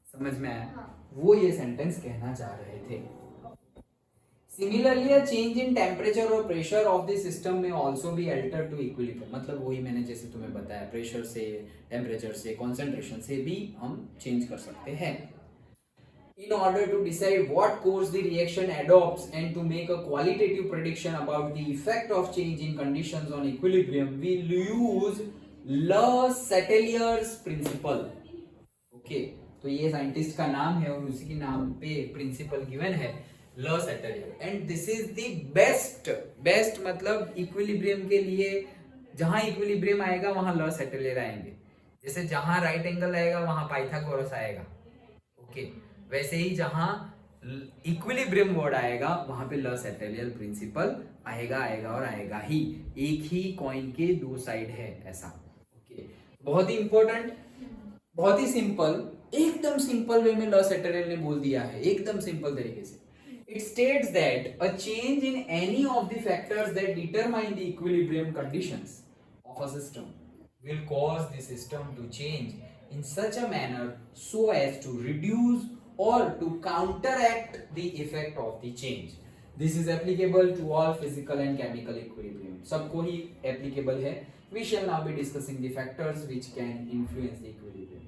समझ में आया? हाँ। वो ये सेंटेंस कहना चाह रहे थे। Similarly, a change in temperature or pressure of the system may also be altered to equilibrium। मतलब वही मैंने जैसे तुम्हें बताया, प्रेशर से, टेम्परेचर से, कंसंट्रेशन से भी हम चेंज कर सकते हैं। In order to decide what course the reaction adopts and to make a qualitative prediction about the effect of change in conditions on equilibrium, we'll use Le Chatelier's principle। Okay, तो ये scientist का नाम है और उसी के नाम पे प्रिंसिपल गिवन है, Le Chatelier। And this is the best मतलब इक्विलिब्रियम के लिए जहां इक्विलिब्रियम आएगा वहां Le Chatelier आएंगे। जैसे जहां राइट एंगल आएगा वहां पाइथागोरस आएगा। ओके, वैसे ही जहां इक्विलिब्रियम वर्ड आएगा वहां पे Le Chatelier प्रिंसिपल आएगा और आएगा ही। एक ही कॉइन के दो साइड है ऐसा। ओके, बहुत ही इंपॉर्टेंट, बहुत ही सिंपल, एकदम सिंपल वे में Le Chatelier ने बोल दिया है, एकदम सिंपल तरीके से। It states that a change in any of the factors that determine the equilibrium conditions of a system will cause the system to change in such a manner so as to reduce or to counteract the effect of the change. This is applicable to all physical and chemical equilibrium. सबको ही applicable है। We shall now be discussing the factors which can influence the equilibrium.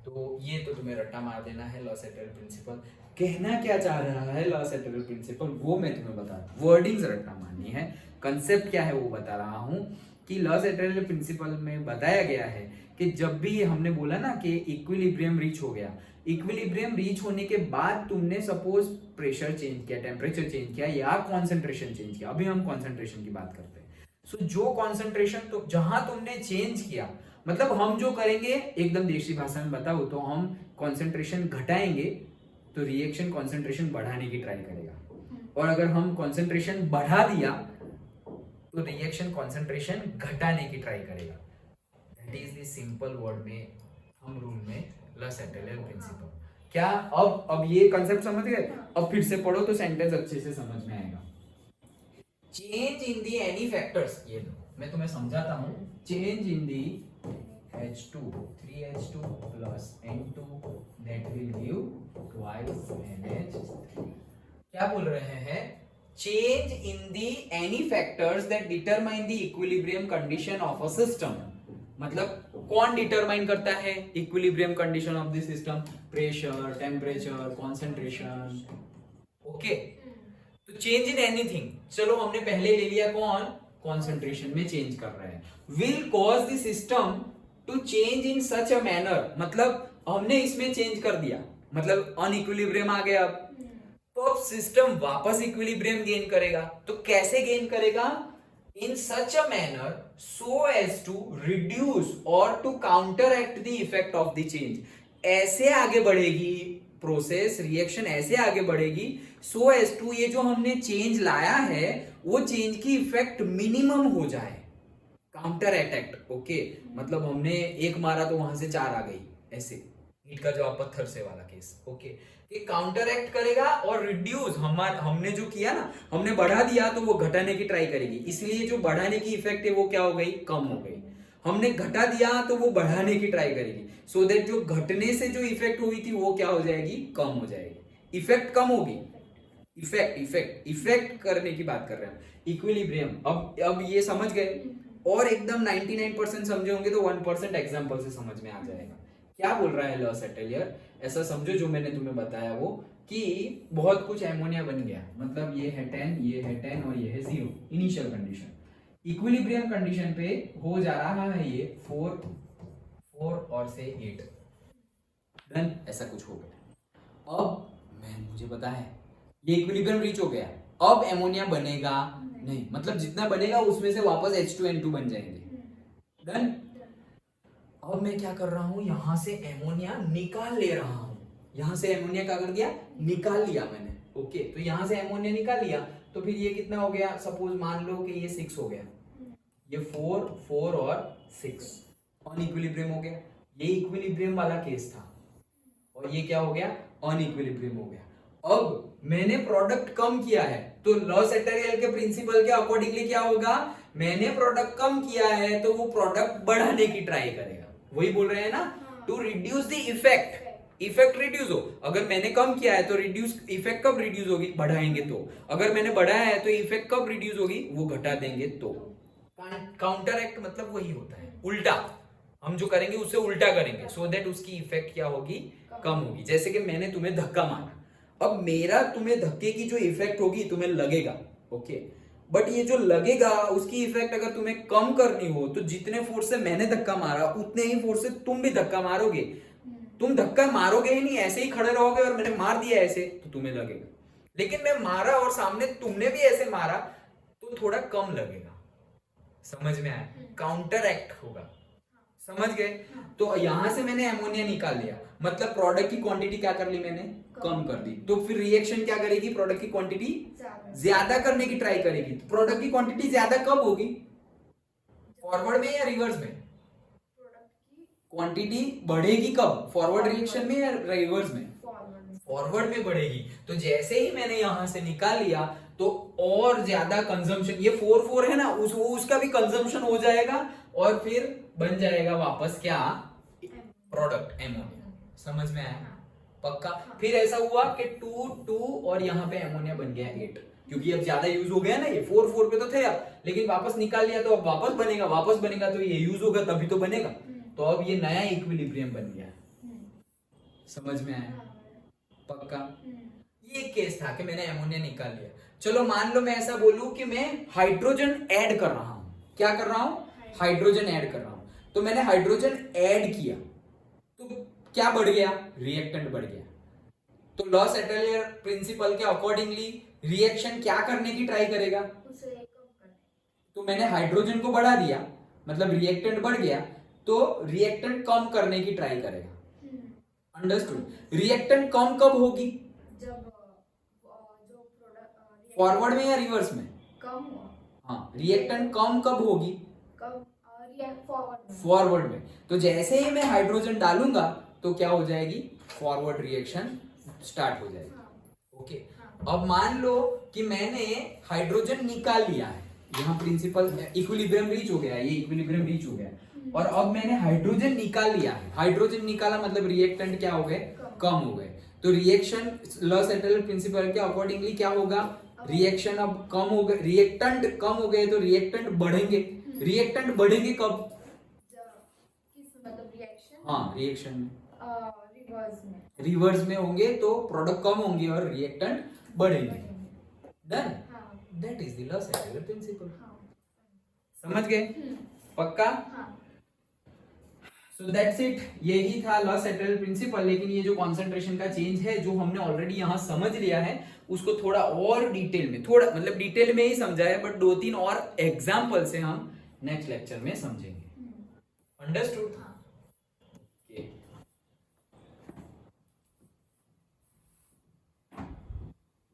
तो ये तो तुम्हें रट्टा मार देना है Le Chatelier प्रिंसिपल। कहना क्या चाह रहा है Le Chatelier प्रिंसिपल वो मैं तुम्हें बता, वर्डिंग्स रट्टा मारनी है, कंसेप्ट क्या है वो बता रहा हूँ कि Le Chatelier प्रिंसिपल में बताया गया है कि जब भी हमने बोला ना कि इक्विलिब्रियम रीच हो गया, इक्विलिब्रियम रीच होने के बाद तुमने सपोज प्रेशर चेंज किया, टेम्परेचर चेंज किया या कॉन्सेंट्रेशन चेंज किया, अभी हम कॉन्सेंट्रेशन की बात करते हैं। सो जो कॉन्सेंट्रेशन तो जहां तुमने चेंज किया, मतलब हम जो करेंगे एकदम देशी भाषा में बताओ तो हम कॉन्सेंट्रेशन घटाएंगे तो रिएक्शन कॉन्सेंट्रेशन बढ़ाने की ट्राई करेगा, और अगर हम कॉन्सेंट्रेशन बढ़ा दिया तो रिएक्शन कॉन्सेंट्रेशन घटाने की ट्राई करेगा। That is the simple word में हम रूल में Le Chatelier प्रिंसिपल। क्या अब ये कंसेप्ट समझ गए? अब फिर से पढ़ो तो सेंटेंस अच्छे से समझ में आएगा। Change in the any factors, ये मैं तुम्हें समझाता हूँ। Change in the H2 3H2 plus N2 that will give twice NH3। क्या बोल रहे हैं? Change in the any factors that determine the equilibrium condition of a system। मतलब कौन डिटरमाइन करता है equilibrium condition of the system? Pressure, temperature, concentration. Okay, तो change in anything, चलो हमने पहले ले लिया कौन? कॉन्सेंट्रेशन में चेंज कर रहे हैं। Will cause the system to change in such a manner, मतलब हमने इसमें चेंज कर दिया, मतलब अनइक्विलिब्रियम आ गया, तो अब सिस्टम वापस इक्विलिब्रियम गेन करेगा। तो कैसे गेन करेगा? In such a manner so as to reduce और to counteract the effect of the change. ऐसे आगे बढ़ेगी प्रोसेस, रिएक्शन ऐसे आगे बढ़ेगी सो एज टू ये जो हमने चेंज लाया है वो चेंज की इफेक्ट मिनिमम हो जाए, काउंटर अटैक। ओके, मतलब हमने एक मारा तो वहां से चार आ गई, ऐसे ईंट का जवाब पत्थर से वाला केस। ओके, ये काउंटर एक्ट करेगा और रिड्यूस, हमने जो किया ना, हमने बढ़ा दिया तो वो घटाने की ट्राई करेगी, इसलिए जो बढ़ाने की इफेक्ट है वो क्या हो गई? कम हो गई। हमने घटा दिया तो वो बढ़ाने की ट्राई करेगी, सो दैट जो घटने से जो इफेक्ट हुई थी वो क्या हो जाएगी? कम हो जाएगी। इफेक्ट कम होगी, इफेक्ट करने की बात कर रहे हैं। इक्विलिब्रियम, अब ये समझ गए, और एकदम 99% समझे होंगे तो 1% एग्जांपल से समझ में आ जाएगा। क्या बोल रहा है Le Chatelier? ऐसा समझो जो मैंने तुम्हें बताया वो, कि बहुत कुछ एमोनिया बन गया, मतलब ये है 10, ये है 10 और ये है 0, इनिशियल कंडीशन। इक्विलिब्रियम कंडीशन पे हो जा रहा है ये 4 और से 8, डन, ऐसा कुछ हो गया। अब मुझे पता है ये इक्विलिब्रियम रीच हो गया, अब एमोनिया बनेगा नहीं, मतलब जितना बनेगा उसमें से वापस H2N2 बन जाएंगे। डन। अब मैं क्या कर रहा हूं, यहां से एमोनिया निकाल ले रहा हूं, यहां से एमोनिया क्या कर दिया, निकाल लिया मैंने। ओके, तो यहां से एमोनिया निकाल लिया, तो फिर ये कितना हो गया, सपोज मान लो कि ये 6 हो गया, ये 4 4 और 6 अनइक्विलिब्रियम हो गया। ये इक्विलिब्रियम वाला केस था, और ये क्या हो गया, अनइक्विलिब्रियम हो गया। अब मैंने प्रोडक्ट कम किया है, तो लॉस एटेरियल के प्रिंसिपल के अकॉर्डिंगली क्या होगा, मैंने प्रोडक्ट कम किया है तो वो प्रोडक्ट बढ़ाने की ट्राई करेगा। वही बोल रहे हैं ना, to reduce the effect, effect reduce हो। अगर मैंने कम किया है तो रिड्यूस, इफेक्ट कब रिड्यूस होगी, बढ़ाएंगे तो। अगर मैंने बढ़ाया है तो इफेक्ट कब रिड्यूस होगी, वो घटा देंगे तो। काउंटर एक्ट मतलब वही होता है, उल्टा, हम जो करेंगे उससे उल्टा करेंगे, सो दैट उसकी इफेक्ट क्या होगी, कम होगी। जैसे कि मैंने तुम्हें धक्का मारा, अब मेरा तुम्हें धक्के की जो इफेक्ट होगी तुम्हें लगेगा, ओके, बट ये जो लगेगा उसकी इफेक्ट अगर तुम्हें कम करनी हो तो जितने फोर्स से मैंने धक्का मारा उतने ही फोर्स से तुम भी धक्का मारोगे। तुम धक्का मारोगे ही नहीं, ऐसे ही खड़े रहोगे और मैंने मार दिया ऐसे तो तुम्हें लगेगा, लेकिन मैं मारा और सामने तुमने भी ऐसे मारा तो थोड़ा कम लगेगा। समझ में आया, काउंटर एक्ट होगा, समझ गए। तो यहां से मैंने एमोनिया निकाल लिया, मतलब प्रोडक्ट की क्वांटिटी क्या कर ली मैंने, कम कर दी, तो फिर रिएक्शन क्या करेगी, प्रोडक्ट की क्वांटिटी ज्यादा करने की ट्राई करेगी। तो प्रोडक्ट की क्वांटिटी ज्यादा कब होगी, फॉरवर्ड में या रिवर्स में, क्वांटिटी बढ़ेगी कब, फॉरवर्ड रिएक्शन में या रिवर्स में, फॉरवर्ड में बढ़ेगी। तो जैसे ही मैंने यहां से निकाल लिया तो और ज्यादा कंजम्पशन, ये 4 4 है ना, उसका भी कंजम्पशन हो जाएगा और फिर बन जाएगा वापस क्या, प्रोडक्ट एमोनिया। समझ में आया, पक्का। फिर ऐसा हुआ कि 2 2 और यहाँ पे एमोनिया बन गया 8, क्योंकि अब ज्यादा यूज हो गया ना, ये 4 4 पे तो थे अब, लेकिन वापस निकाल लिया तो अब वापस बनेगा, वापस बनेगा तो ये यूज होगा तभी तो बनेगा, तो अब ये नया इक्विलिब्रियम बन गया। समझ में आया, पक्का। ये केस था कि मैंने एमोनिया निकाल लिया। चलो मान लो मैं ऐसा बोलूं कि मैं हाइड्रोजन ऐड कर रहा हूं, क्या कर रहा हूं, हाइड्रोजन ऐड कर रहा हूं, तो मैंने हाइड्रोजन ऐड किया तो क्या बढ़ गया, रिएक्टेंट बढ़ गया। तो लॉस एटेलियर प्रिंसिपल के अकॉर्डिंगली रिएक्शन क्या करने की ट्राई करेगा, उसे कम करने। तो मैंने हाइड्रोजन को बढ़ा दिया, मतलब रिएक्टेंट बढ़ गया, तो रिएक्टेंट कम करने की ट्राई करेगा। अंडरस्टूड। रिएक्टेंट कम कब होगी, जब जो प्रोडक्ट फॉरवर्ड में या रिवर्स में, कम हुआ। हाँ, रिएक्टेंट कम कब होगी, कब, फॉरवर्ड में। तो जैसे ही मैं हाइड्रोजन डालूंगा तो क्या हो जाएगी, फॉरवर्ड रिएक्शन स्टार्ट हो जाएगी। ओके, अब मान लो कि मैंने हाइड्रोजन निकाल लिया है, यहाँ प्रिंसिपल इक्विलिब्रियम रीच हो गया है, ये इक्विलिब्रियम रीच हो गया है, और अब मैंने हाइड्रोजन निकाल लिया है। हाइड्रोजन निकाला मतलब रिएक्टेंट क्या हो गए, कम हो गए। तो रिएक्शन लॉस एटेलियर प्रिंसिपल के अकॉर्डिंगली क्या होगा, रिएक्शन अब कम हो गए, रिएक्टेंट कम हो गए तो रिएक्टेंट बढ़ेंगे। रिएक्टेंट बढ़ेंगे कब, मतलब रिएक्शन, हाँ रिएक्शन में, रिवर्स में होंगे तो प्रोडक्ट कम होंगे और रिएक्टेंट बढ़ेंगे। Done, that is the Le Chatelier principle. समझ गए, पक्का। सो दैट्स इट, यही था लॉस एटेलियर प्रिंसिपल। लेकिन ये जो कॉन्सेंट्रेशन का चेंज है जो हमने ऑलरेडी यहाँ समझ लिया है, उसको थोड़ा और डिटेल में, थोड़ा मतलब डिटेल में ही समझा है, बट 2-3 और एग्जाम्पल से हम नेक्स्ट लेक्चर में समझेंगे। अंडरस्टूड।